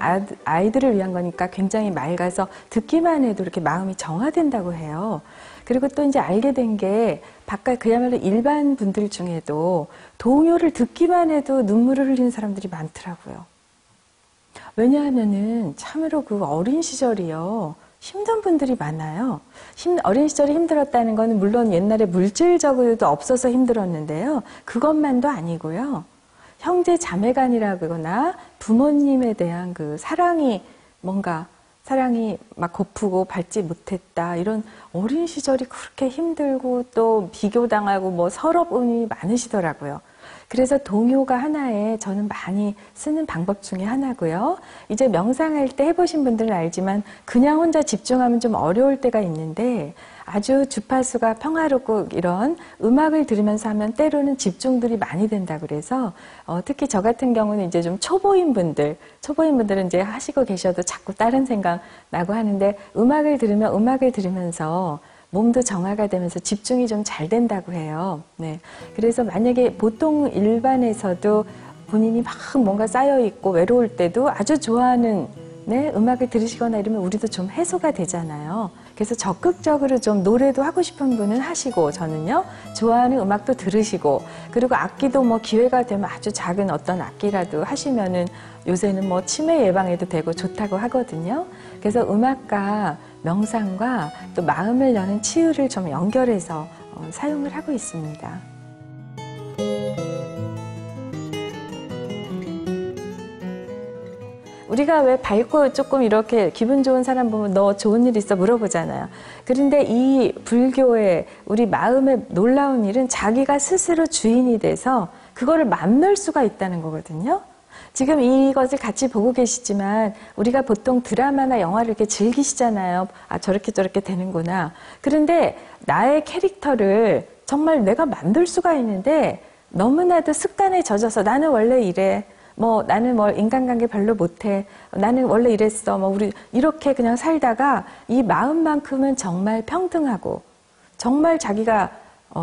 아이들을 위한 거니까 굉장히 맑아서 듣기만 해도 이렇게 마음이 정화된다고 해요. 그리고 또 이제 알게 된 게 바깥 그야말로 일반 분들 중에도 동요를 듣기만 해도 눈물을 흘리는 사람들이 많더라고요. 왜냐하면은 참으로 그 어린 시절이요. 힘든 분들이 많아요. 어린 시절에 힘들었다는 건 물론 옛날에 물질적으로도 없어서 힘들었는데요. 그것만도 아니고요. 형제 자매간이라거나 부모님에 대한 그 사랑이 뭔가 사랑이 막 고프고 받지 못했다. 이런 어린 시절이 그렇게 힘들고 또 비교당하고 뭐 서러움이 많으시더라고요. 그래서 동요가 하나에 저는 많이 쓰는 방법 중에 하나고요. 이제 명상할 때 해보신 분들은 알지만 그냥 혼자 집중하면 좀 어려울 때가 있는데 아주 주파수가 평화롭고 이런 음악을 들으면서 하면 때로는 집중들이 많이 된다 그래서 특히 저 같은 경우는 이제 좀 초보인분들은 이제 하시고 계셔도 자꾸 다른 생각 나고 하는데 음악을 들으면서 몸도 정화가 되면서 집중이 좀 잘 된다고 해요. 네. 그래서 만약에 보통 일반에서도 본인이 막 뭔가 쌓여 있고 외로울 때도 아주 좋아하는 음악을 들으시거나 이러면 우리도 좀 해소가 되잖아요. 그래서 적극적으로 좀 노래도 하고 싶은 분은 하시고 저는요 좋아하는 음악도 들으시고 그리고 악기도 뭐 기회가 되면 아주 작은 어떤 악기라도 하시면은 요새는 뭐 치매 예방에도 되고 좋다고 하거든요. 그래서 음악과 명상과 또 마음을 여는 치유를 좀 연결해서 사용을 하고 있습니다. 우리가 왜 밝고 조금 이렇게 기분 좋은 사람 보면 너 좋은 일 있어 물어보잖아요. 그런데 이 불교의 우리 마음의 놀라운 일은 자기가 스스로 주인이 돼서 그거를 맘놀 수가 있다는 거거든요. 지금 이것을 같이 보고 계시지만 우리가 보통 드라마나 영화를 이렇게 즐기시잖아요. 아, 저렇게 되는구나. 그런데 나의 캐릭터를 정말 내가 만들 수가 있는데 너무나도 습관에 젖어서 나는 원래 이래. 나는 인간관계 별로 못해. 나는 원래 이랬어. 우리 이렇게 그냥 살다가 이 마음만큼은 정말 평등하고 정말 자기가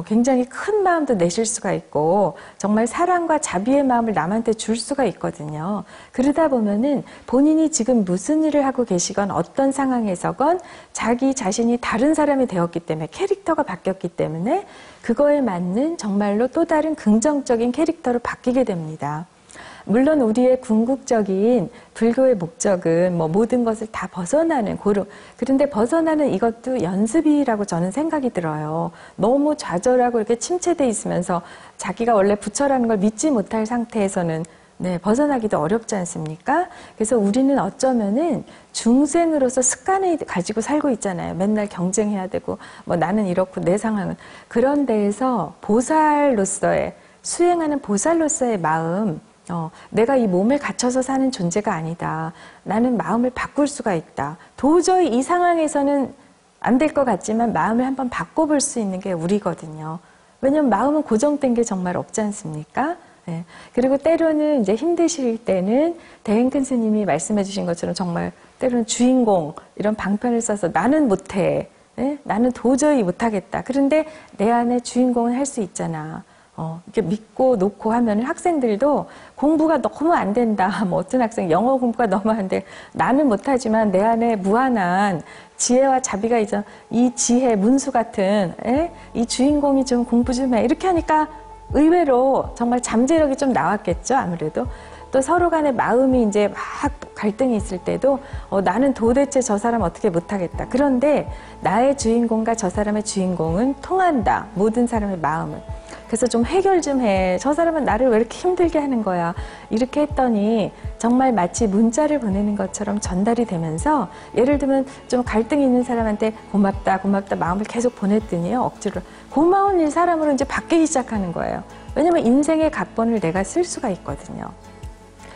굉장히 큰 마음도 내실 수가 있고 정말 사랑과 자비의 마음을 남한테 줄 수가 있거든요. 그러다 보면은 본인이 지금 무슨 일을 하고 계시건 어떤 상황에서건 자기 자신이 다른 사람이 되었기 때문에 캐릭터가 바뀌었기 때문에 그거에 맞는 정말로 또 다른 긍정적인 캐릭터로 바뀌게 됩니다. 물론 우리의 궁극적인 불교의 목적은 모든 것을 다 벗어나는 그런데 벗어나는 이것도 연습이라고 저는 생각이 들어요. 너무 좌절하고 이렇게 침체돼 있으면서 자기가 원래 부처라는 걸 믿지 못할 상태에서는 벗어나기도 어렵지 않습니까? 그래서 우리는 어쩌면은 중생으로서 습관을 가지고 살고 있잖아요. 맨날 경쟁해야 되고 나는 이렇고 내 상황은 그런 데에서 보살로서의 수행하는 보살로서의 마음 내가 이 몸을 갖춰서 사는 존재가 아니다. 나는 마음을 바꿀 수가 있다. 도저히 이 상황에서는 안 될 것 같지만 마음을 한번 바꿔볼 수 있는 게 우리거든요. 왜냐면 마음은 고정된 게 정말 없지 않습니까? 네. 그리고 때로는 이제 힘드실 때는 대행큰 스님이 말씀해 주신 것처럼 정말 때로는 주인공 이런 방편을 써서 나는 못해. 네? 나는 도저히 못하겠다. 그런데 내 안에 주인공은 할 수 있잖아. 이렇게 믿고 놓고 하면 학생들도 공부가 너무 안 된다. 어떤 학생 영어 공부가 너무 안 돼. 나는 못하지만 내 안에 무한한 지혜와 자비가 있어. 이 지혜, 문수 같은 이 주인공이 좀 공부 좀 해. 이렇게 하니까 의외로 정말 잠재력이 좀 나왔겠죠. 아무래도. 또 서로 간의 마음이 이제 막 갈등이 있을 때도 나는 도대체 저 사람 어떻게 못하겠다. 그런데 나의 주인공과 저 사람의 주인공은 통한다. 모든 사람의 마음은. 그래서 좀 해결 좀 해. 저 사람은 나를 왜 이렇게 힘들게 하는 거야. 이렇게 했더니 정말 마치 문자를 보내는 것처럼 전달이 되면서 예를 들면 좀 갈등이 있는 사람한테 고맙다 마음을 계속 보냈더니요. 억지로 고마운 일 사람으로 이제 바뀌기 시작하는 거예요. 왜냐면 인생의 각본을 내가 쓸 수가 있거든요.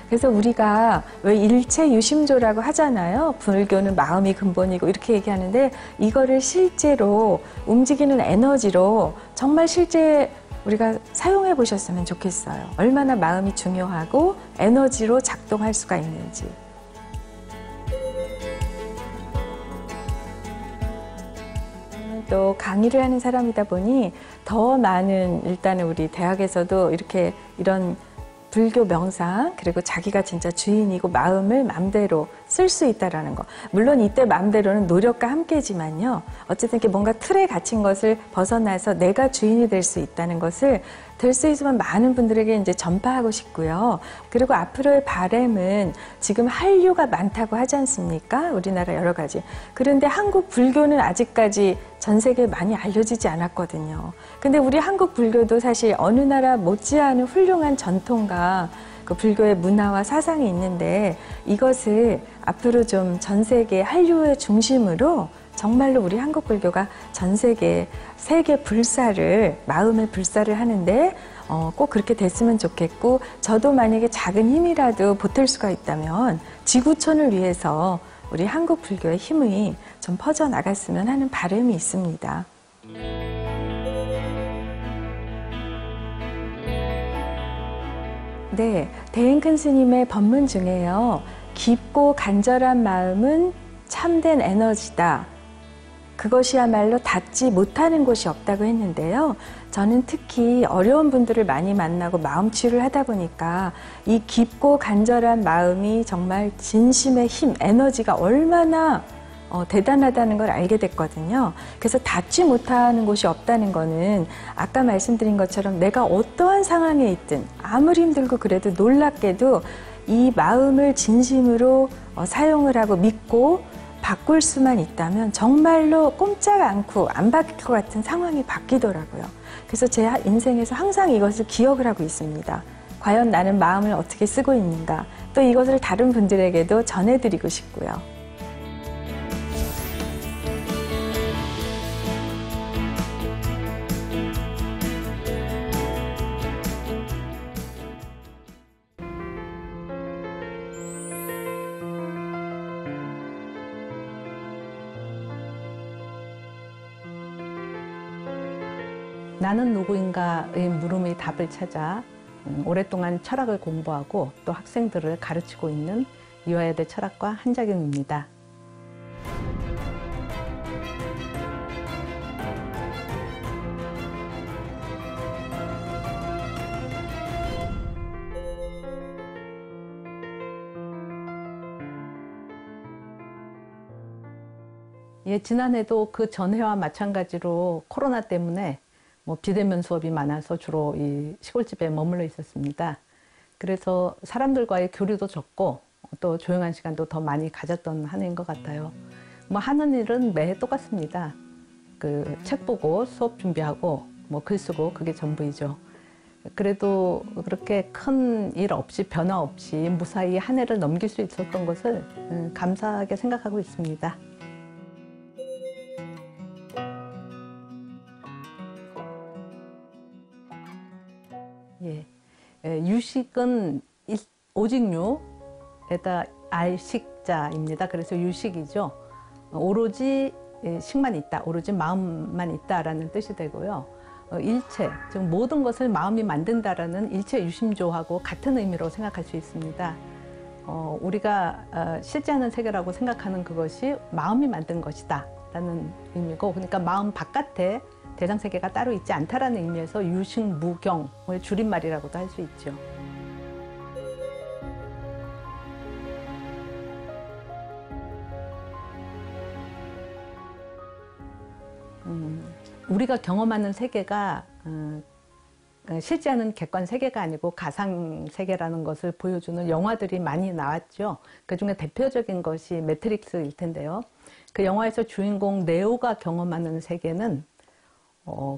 그래서 우리가 왜 일체 유심조라고 하잖아요. 불교는 마음이 근본이고 이렇게 얘기하는데 이거를 실제로 움직이는 에너지로 정말 실제 우리가 사용해 보셨으면 좋겠어요. 얼마나 마음이 중요하고 에너지로 작동할 수가 있는지. 또 강의를 하는 사람이다 보니 더 많은 일단은 우리 대학에서도 이렇게 이런 불교 명상 그리고 자기가 진짜 주인이고 마음을 맘대로 쓸 수 있다라는 거. 물론 이때 맘대로는 노력과 함께지만요. 어쨌든 이렇게 뭔가 틀에 갇힌 것을 벗어나서 내가 주인이 될 수 있다는 것을 될 수 있으면 많은 분들에게 이제 전파하고 싶고요. 그리고 앞으로의 바람은 지금 한류가 많다고 하지 않습니까? 우리나라 여러 가지. 그런데 한국 불교는 아직까지 전 세계에 많이 알려지지 않았거든요. 근데 우리 한국 불교도 사실 어느 나라 못지않은 훌륭한 전통과 그 불교의 문화와 사상이 있는데 이것을 앞으로 좀 전 세계 한류의 중심으로 정말로 우리 한국 불교가 전 세계 불사를, 마음의 불사를 하는데 꼭 그렇게 됐으면 좋겠고, 저도 만약에 작은 힘이라도 보탤 수가 있다면 지구촌을 위해서 우리 한국 불교의 힘이 좀 퍼져나갔으면 하는 바람이 있습니다. 네, 대행큰 스님의 법문 중에요. 깊고 간절한 마음은 참된 에너지다. 그것이야말로 닿지 못하는 곳이 없다고 했는데요. 저는 특히 어려운 분들을 많이 만나고 마음 치유를 하다 보니까 이 깊고 간절한 마음이 정말 진심의 힘, 에너지가 얼마나 대단하다는 걸 알게 됐거든요. 그래서 닿지 못하는 곳이 없다는 거는 아까 말씀드린 것처럼 내가 어떠한 상황에 있든 아무리 힘들고 그래도 놀랍게도 이 마음을 진심으로 사용을 하고 믿고 바꿀 수만 있다면 정말로 꼼짝 않고 안 바뀔 것 같은 상황이 바뀌더라고요. 그래서 제 인생에서 항상 이것을 기억을 하고 있습니다. 과연 나는 마음을 어떻게 쓰고 있는가, 또 이것을 다른 분들에게도 전해드리고 싶고요. 나는 누구인가의 물음의 답을 찾아 오랫동안 철학을 공부하고 또 학생들을 가르치고 있는 이화여대 철학과 한자경입니다. 예, 지난해도 그 전해와 마찬가지로 코로나 때문에 비대면 수업이 많아서 주로 이 시골집에 머물러 있었습니다. 그래서 사람들과의 교류도 적고 또 조용한 시간도 더 많이 가졌던 한 해인 것 같아요. 하는 일은 매해 똑같습니다. 그 책 보고 수업 준비하고 글 쓰고 그게 전부이죠. 그래도 그렇게 큰 일 없이 변화 없이 무사히 한 해를 넘길 수 있었던 것을 감사하게 생각하고 있습니다. 예, 유식은 오직류에다 알식자입니다. 그래서 유식이죠. 오로지 식만 있다, 오로지 마음만 있다라는 뜻이 되고요. 일체, 즉 모든 것을 마음이 만든다라는 일체 유심조하고 같은 의미로 생각할 수 있습니다. 우리가 실제하는 세계라고 생각하는 그것이 마음이 만든 것이다 라는 의미고, 그러니까 마음 바깥에 대상 세계가 따로 있지 않다라는 의미에서 유식무경의 줄임말이라고도 할 수 있죠. 우리가 경험하는 세계가 실제하는 객관 세계가 아니고 가상 세계라는 것을 보여주는 영화들이 많이 나왔죠. 그중에 대표적인 것이 매트릭스일 텐데요. 그 영화에서 주인공 네오가 경험하는 세계는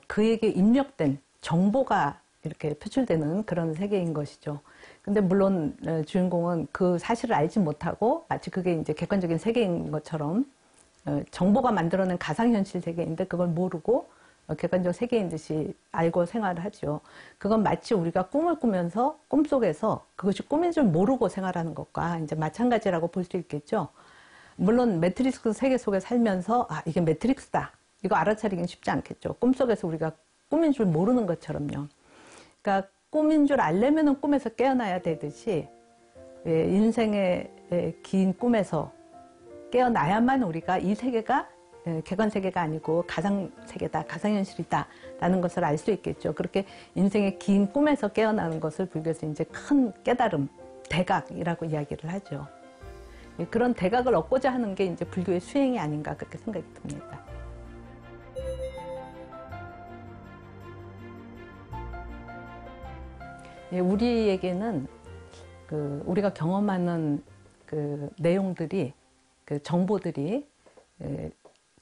그에게 입력된 정보가 이렇게 표출되는 그런 세계인 것이죠. 근데 물론 주인공은 그 사실을 알지 못하고 마치 그게 이제 객관적인 세계인 것처럼 정보가 만들어낸 가상현실 세계인데 그걸 모르고 객관적 세계인 듯이 알고 생활을 하죠. 그건 마치 우리가 꿈을 꾸면서 꿈속에서 그것이 꿈인 줄 모르고 생활하는 것과 이제 마찬가지라고 볼 수 있겠죠. 물론 매트릭스 세계 속에 살면서 이게 매트릭스다, 이거 알아차리긴 쉽지 않겠죠. 꿈속에서 우리가 꿈인 줄 모르는 것처럼요. 그러니까 꿈인 줄 알려면 꿈에서 깨어나야 되듯이 인생의 긴 꿈에서 깨어나야만 우리가 이 세계가 객관 세계가 아니고 가상 세계다, 가상현실이다 라는 것을 알 수 있겠죠. 그렇게 인생의 긴 꿈에서 깨어나는 것을 불교에서 이제 큰 깨달음, 대각이라고 이야기를 하죠. 그런 대각을 얻고자 하는 게 이제 불교의 수행이 아닌가 그렇게 생각이 듭니다. 우리에게는 우리가 경험하는 그 내용들이, 그 정보들이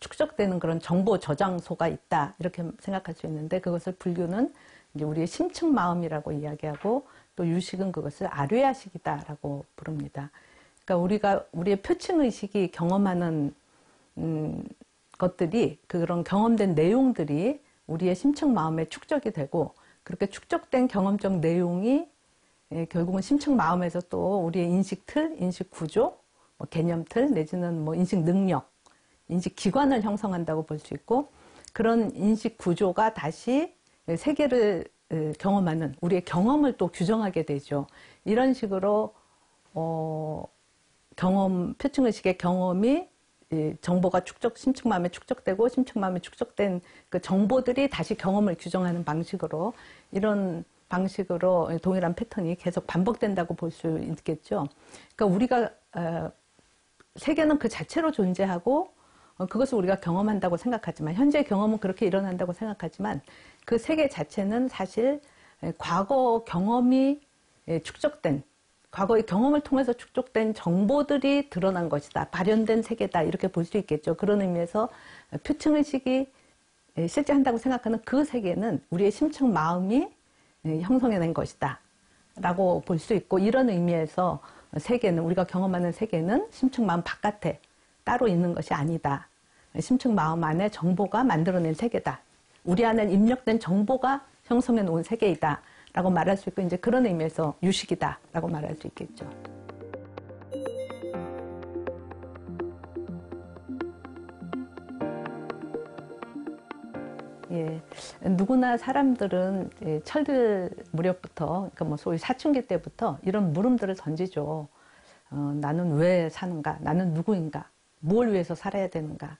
축적되는 그런 정보 저장소가 있다 이렇게 생각할 수 있는데, 그것을 불교는 이제 우리의 심층 마음이라고 이야기하고 또 유식은 그것을 아뢰야식이다라고 부릅니다. 그러니까 우리의 표층 의식이 경험하는 것들이, 그런 경험된 내용들이 우리의 심층 마음에 축적이 되고, 그렇게 축적된 경험적 내용이 결국은 심층 마음에서 또 우리의 인식 틀, 인식 구조, 뭐 개념 틀, 내지는 뭐 인식 능력, 인식 기관을 형성한다고 볼 수 있고, 그런 인식 구조가 다시 세계를 경험하는 우리의 경험을 또 규정하게 되죠. 이런 식으로 표층의식의 경험이 정보가 심층 마음에 축적되고, 심층 마음에 축적된 그 정보들이 다시 경험을 규정하는 방식으로, 이런 방식으로 동일한 패턴이 계속 반복된다고 볼 수 있겠죠. 그러니까 우리가 세계는 그 자체로 존재하고, 그것을 우리가 경험한다고 생각하지만, 현재 경험은 그렇게 일어난다고 생각하지만, 그 세계 자체는 사실 과거 경험이 축적된, 과거의 경험을 통해서 축적된 정보들이 드러난 것이다, 발현된 세계다, 이렇게 볼 수 있겠죠. 그런 의미에서 표층의식이 실제 한다고 생각하는 그 세계는 우리의 심층 마음이 형성해낸 것이다 라고 볼 수 있고, 이런 의미에서 세계는, 우리가 경험하는 세계는 심층 마음 바깥에 따로 있는 것이 아니다. 심층 마음 안에 정보가 만들어낸 세계다. 우리 안에 입력된 정보가 형성해 놓은 세계이다 라고 말할 수 있고, 이제 그런 의미에서 유식이다 라고 말할 수 있겠죠. 예, 누구나 사람들은 철들 무렵부터, 그러니까 뭐 소위 사춘기 때부터 이런 물음들을 던지죠. 나는 왜 사는가? 나는 누구인가? 뭘 위해서 살아야 되는가?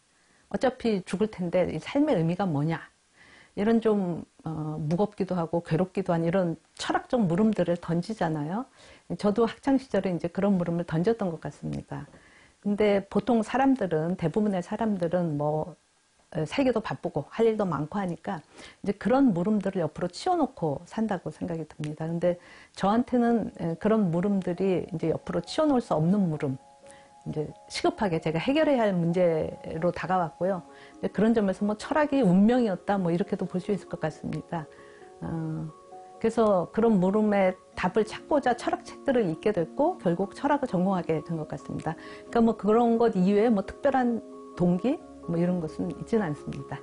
어차피 죽을 텐데 이 삶의 의미가 뭐냐? 이런 좀 무겁기도 하고 괴롭기도 한 이런 철학적 물음들을 던지잖아요. 저도 학창 시절에 이제 그런 물음을 던졌던 것 같습니다. 근데 보통 사람들은, 대부분의 사람들은 뭐 살기도 바쁘고 할 일도 많고 하니까 이제 그런 물음들을 옆으로 치워놓고 산다고 생각이 듭니다. 근데 저한테는 그런 물음들이 이제 옆으로 치워놓을 수 없는 물음, 이제 시급하게 제가 해결해야 할 문제로 다가왔고요. 그런 점에서 뭐 철학이 운명이었다, 뭐 이렇게도 볼 수 있을 것 같습니다. 그래서 그런 물음에 답을 찾고자 철학책들을 읽게 됐고, 결국 철학을 전공하게 된 것 같습니다. 그러니까 뭐 그런 것 이외에 뭐 특별한 동기, 뭐 이런 것은 있지는 않습니다.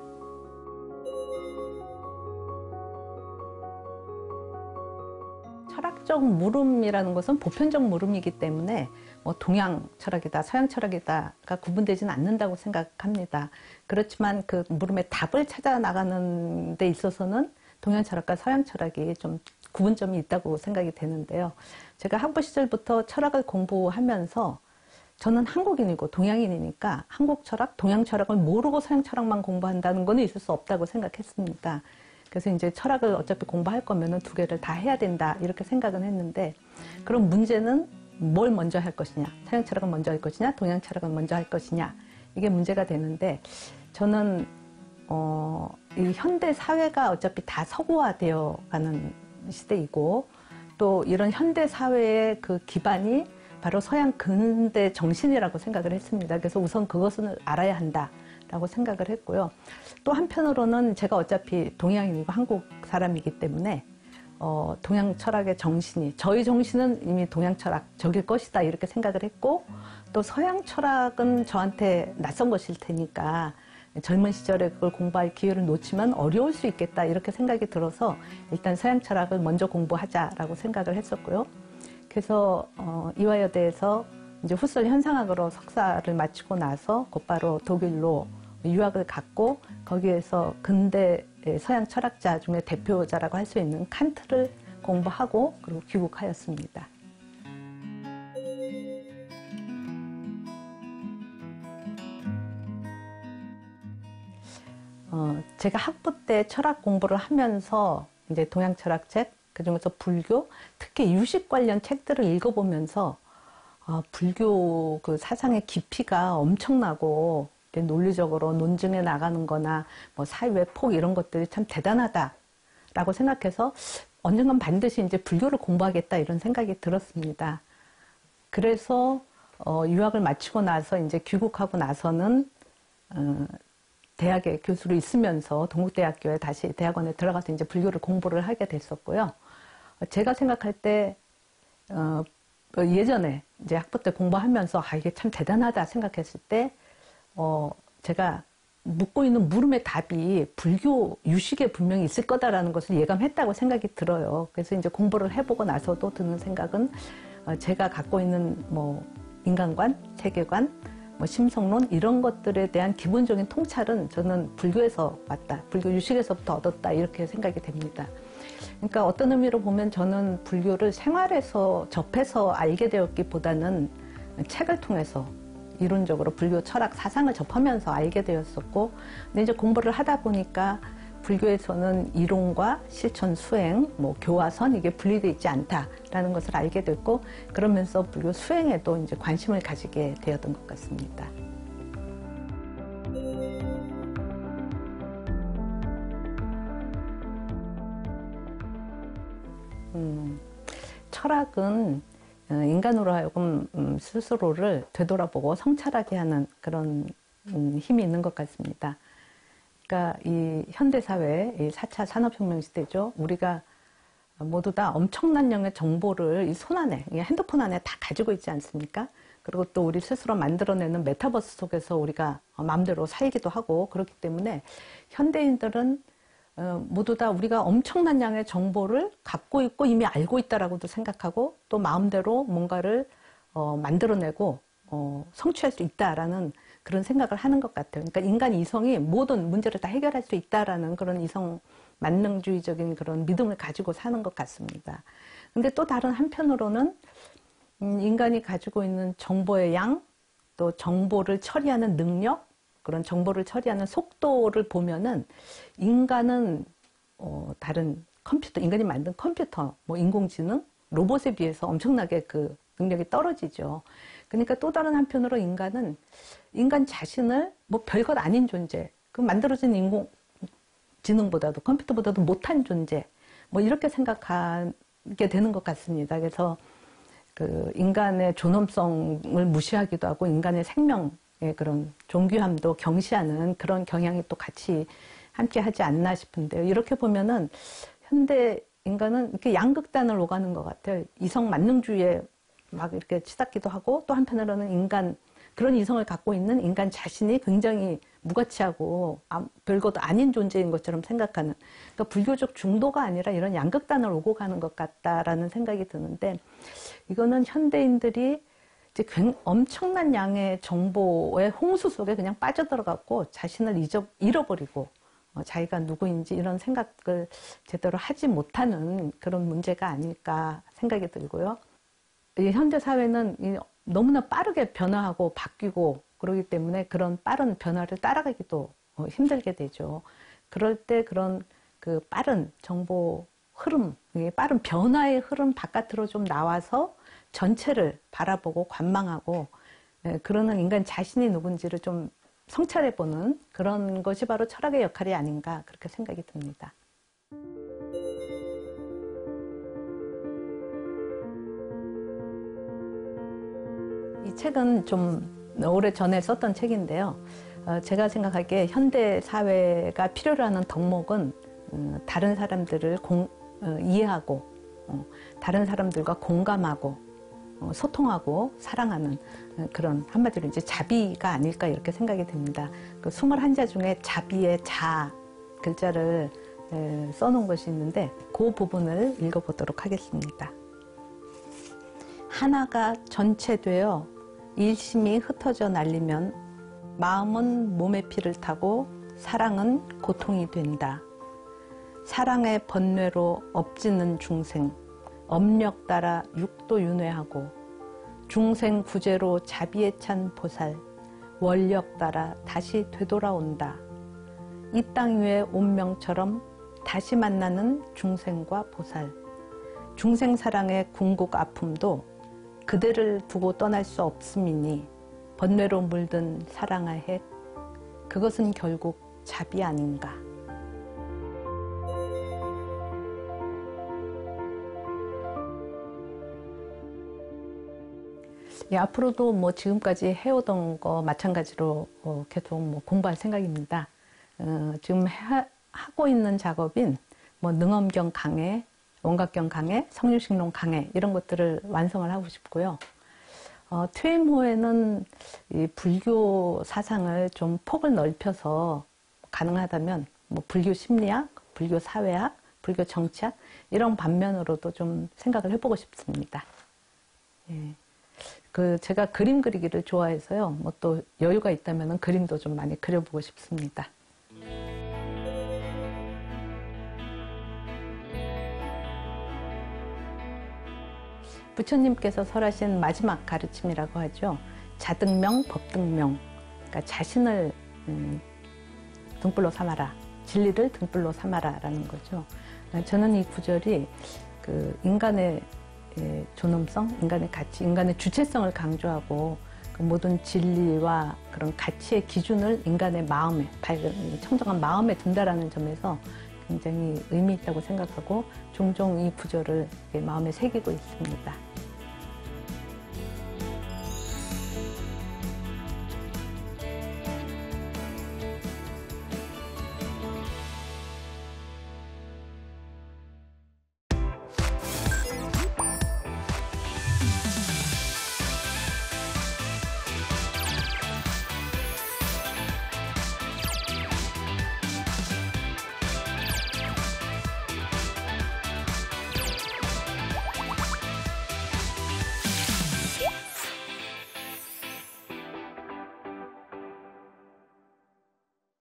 철학적 물음이라는 것은 보편적 물음이기 때문에 뭐 동양 철학이다, 서양 철학이다가 구분되지는 않는다고 생각합니다. 그렇지만 그 물음의 답을 찾아 나가는 데 있어서는 동양 철학과 서양 철학이 좀 구분점이 있다고 생각이 되는데요. 제가 학부 시절부터 철학을 공부하면서 저는 한국인이고 동양인이니까 한국 철학, 동양 철학을 모르고 서양 철학만 공부한다는 건 있을 수 없다고 생각했습니다. 그래서 이제 철학을 어차피 공부할 거면은 두 개를 다 해야 된다, 이렇게 생각은 했는데, 그럼 문제는 뭘 먼저 할 것이냐, 서양 철학을 먼저 할 것이냐, 동양 철학을 먼저 할 것이냐, 이게 문제가 되는데, 저는 이 현대 사회가 어차피 다 서구화되어 가는 시대이고, 또 이런 현대 사회의 그 기반이 바로 서양 근대 정신이라고 생각을 했습니다. 그래서 우선 그것을 알아야 한다라고 생각을 했고요. 또 한편으로는 제가 어차피 동양인이고 한국 사람이기 때문에 동양 철학의 정신이, 저희 정신은 이미 동양 철학적일 것이다, 이렇게 생각을 했고, 또 서양 철학은 저한테 낯선 것일 테니까 젊은 시절에 그걸 공부할 기회를 놓치면 어려울 수 있겠다, 이렇게 생각이 들어서 일단 서양 철학을 먼저 공부하자라고 생각을 했었고요. 그래서 이화여대에서 이제 후설 현상학으로 석사를 마치고 나서 곧바로 독일로 유학을 갔고, 거기에서 근대 서양 철학자 중에 대표자라고 할 수 있는 칸트를 공부하고 그리고 귀국하였습니다. 제가 학부 때 철학 공부를 하면서 이제 동양 철학책, 그중에서 불교, 특히 유식 관련 책들을 읽어보면서 불교 그 사상의 깊이가 엄청나고 논리적으로 논증해 나가는 거나 뭐 사유의 폭, 이런 것들이 참 대단하다라고 생각해서 언젠간 반드시 이제 불교를 공부하겠다, 이런 생각이 들었습니다. 그래서 유학을 마치고 나서 이제 귀국하고 나서는 대학의 교수로 있으면서 동국대학교에 다시 대학원에 들어가서 이제 불교를 공부를 하게 됐었고요. 제가 생각할 때 예전에 이제 학부 때 공부하면서 이게 참 대단하다 생각했을 때 제가 묻고 있는 물음의 답이 불교 유식에 분명히 있을 거다라는 것을 예감했다고 생각이 들어요. 그래서 이제 공부를 해보고 나서도 드는 생각은 제가 갖고 있는 뭐 인간관, 세계관, 뭐 심성론 이런 것들에 대한 기본적인 통찰은 저는 불교에서 왔다, 불교 유식에서부터 얻었다 이렇게 생각이 됩니다. 그러니까 어떤 의미로 보면 저는 불교를 생활에서 접해서 알게 되었기보다는 책을 통해서 이론적으로 불교 철학 사상을 접하면서 알게 되었었고, 근데 이제 공부를 하다 보니까 불교에서는 이론과 실천 수행, 뭐 교화선 이게 분리되어 있지 않다라는 것을 알게 됐고, 그러면서 불교 수행에도 이제 관심을 가지게 되었던 것 같습니다. 철학은 인간으로 하여금 스스로를 되돌아보고 성찰하게 하는 그런 힘이 있는 것 같습니다. 그러니까 이 현대사회, 이 4차 산업혁명 시대죠. 우리가 모두 다 엄청난 양의 정보를 이 손 안에, 이 핸드폰 안에 다 가지고 있지 않습니까? 그리고 또 우리 스스로 만들어내는 메타버스 속에서 우리가 마음대로 살기도 하고 그렇기 때문에 현대인들은 모두 다 우리가 엄청난 양의 정보를 갖고 있고 이미 알고 있다라고도 생각하고 또 마음대로 뭔가를 만들어내고 성취할 수 있다라는 그런 생각을 하는 것 같아요. 그러니까 인간 이성이 모든 문제를 다 해결할 수 있다라는 그런 이성 만능주의적인 그런 믿음을 가지고 사는 것 같습니다. 근데 또 다른 한편으로는 인간이 가지고 있는 정보의 양, 또 정보를 처리하는 능력, 그런 정보를 처리하는 속도를 보면은 인간은 다른 컴퓨터, 인간이 만든 컴퓨터, 뭐 인공지능, 로봇에 비해서 엄청나게 그 능력이 떨어지죠. 그러니까 또 다른 한편으로 인간은 인간 자신을 뭐 별것 아닌 존재, 그 만들어진 인공지능보다도 컴퓨터보다도 못한 존재, 뭐 이렇게 생각하게 되는 것 같습니다. 그래서 그 인간의 존엄성을 무시하기도 하고 인간의 생명 그런 존귀함도 경시하는 그런 경향이 또 같이 함께 하지 않나 싶은데요. 이렇게 보면은 현대 인간은 이렇게 양극단을 오가는 것 같아요. 이성 만능주의에 막 이렇게 치닫기도 하고 또 한편으로는 그런 이성을 갖고 있는 인간 자신이 굉장히 무가치하고 별것도 아닌 존재인 것처럼 생각하는, 그러니까 불교적 중도가 아니라 이런 양극단을 오고 가는 것 같다라는 생각이 드는데, 이거는 현대인들이 이제 엄청난 양의 정보의 홍수 속에 그냥 빠져들어갔고 자신을 잃어버리고 자기가 누구인지 이런 생각을 제대로 하지 못하는 그런 문제가 아닐까 생각이 들고요. 이 현대 사회는 너무나 빠르게 변화하고 바뀌고 그러기 때문에 그런 빠른 변화를 따라가기도 힘들게 되죠. 그럴 때 그런 그 빠른 정보 흐름, 빠른 변화의 흐름 바깥으로 좀 나와서 전체를 바라보고 관망하고 그러는 인간 자신이 누군지를 좀 성찰해보는 그런 것이 바로 철학의 역할이 아닌가 그렇게 생각이 듭니다. 이 책은 좀 오래전에 썼던 책인데요. 제가 생각하기에 현대 사회가 필요로 하는 덕목은 다른 사람들을 이해하고 다른 사람들과 공감하고 소통하고 사랑하는 그런 한마디로 이제 자비가 아닐까 이렇게 생각이 됩니다. 그 21자 중에 자비의 자 글자를 써놓은 것이 있는데 그 부분을 읽어보도록 하겠습니다. 하나가 전체되어 일심이 흩어져 날리면 마음은 몸의 피를 타고 사랑은 고통이 된다. 사랑의 번뇌로 엎지는 중생, 업력 따라 육도 윤회하고 중생 구제로 자비에 찬 보살, 원력 따라 다시 되돌아온다. 이 땅 위의 운명처럼 다시 만나는 중생과 보살, 중생 사랑의 궁극 아픔도 그대를 두고 떠날 수 없음이니 번뇌로 물든 사랑의 핵, 그것은 결국 자비 아닌가. 예, 앞으로도 뭐 지금까지 해오던 거 마찬가지로 계속 뭐 공부할 생각입니다. 지금 하고 있는 작업인 뭐 능엄경 강해, 원각경 강해, 성유식론 강해 이런 것들을 완성을 하고 싶고요. 퇴임 후에는 이 불교 사상을 좀 폭을 넓혀서 가능하다면 뭐 불교 심리학, 불교 사회학, 불교 정치학 이런 반면으로도 좀 생각을 해보고 싶습니다. 예. 제가 그림 그리기를 좋아해서요. 뭐 또 여유가 있다면 그림도 좀 많이 그려보고 싶습니다. 부처님께서 설하신 마지막 가르침이라고 하죠. 자등명, 법등명. 그러니까 자신을 등불로 삼아라. 진리를 등불로 삼아라라는 거죠. 저는 이 구절이 인간의 존엄성, 인간의 가치, 인간의 주체성을 강조하고 그 모든 진리와 그런 가치의 기준을 인간의 마음에, 밝은 청정한 마음에 둔다라는 점에서 굉장히 의미 있다고 생각하고 종종 이 구절을 마음에 새기고 있습니다.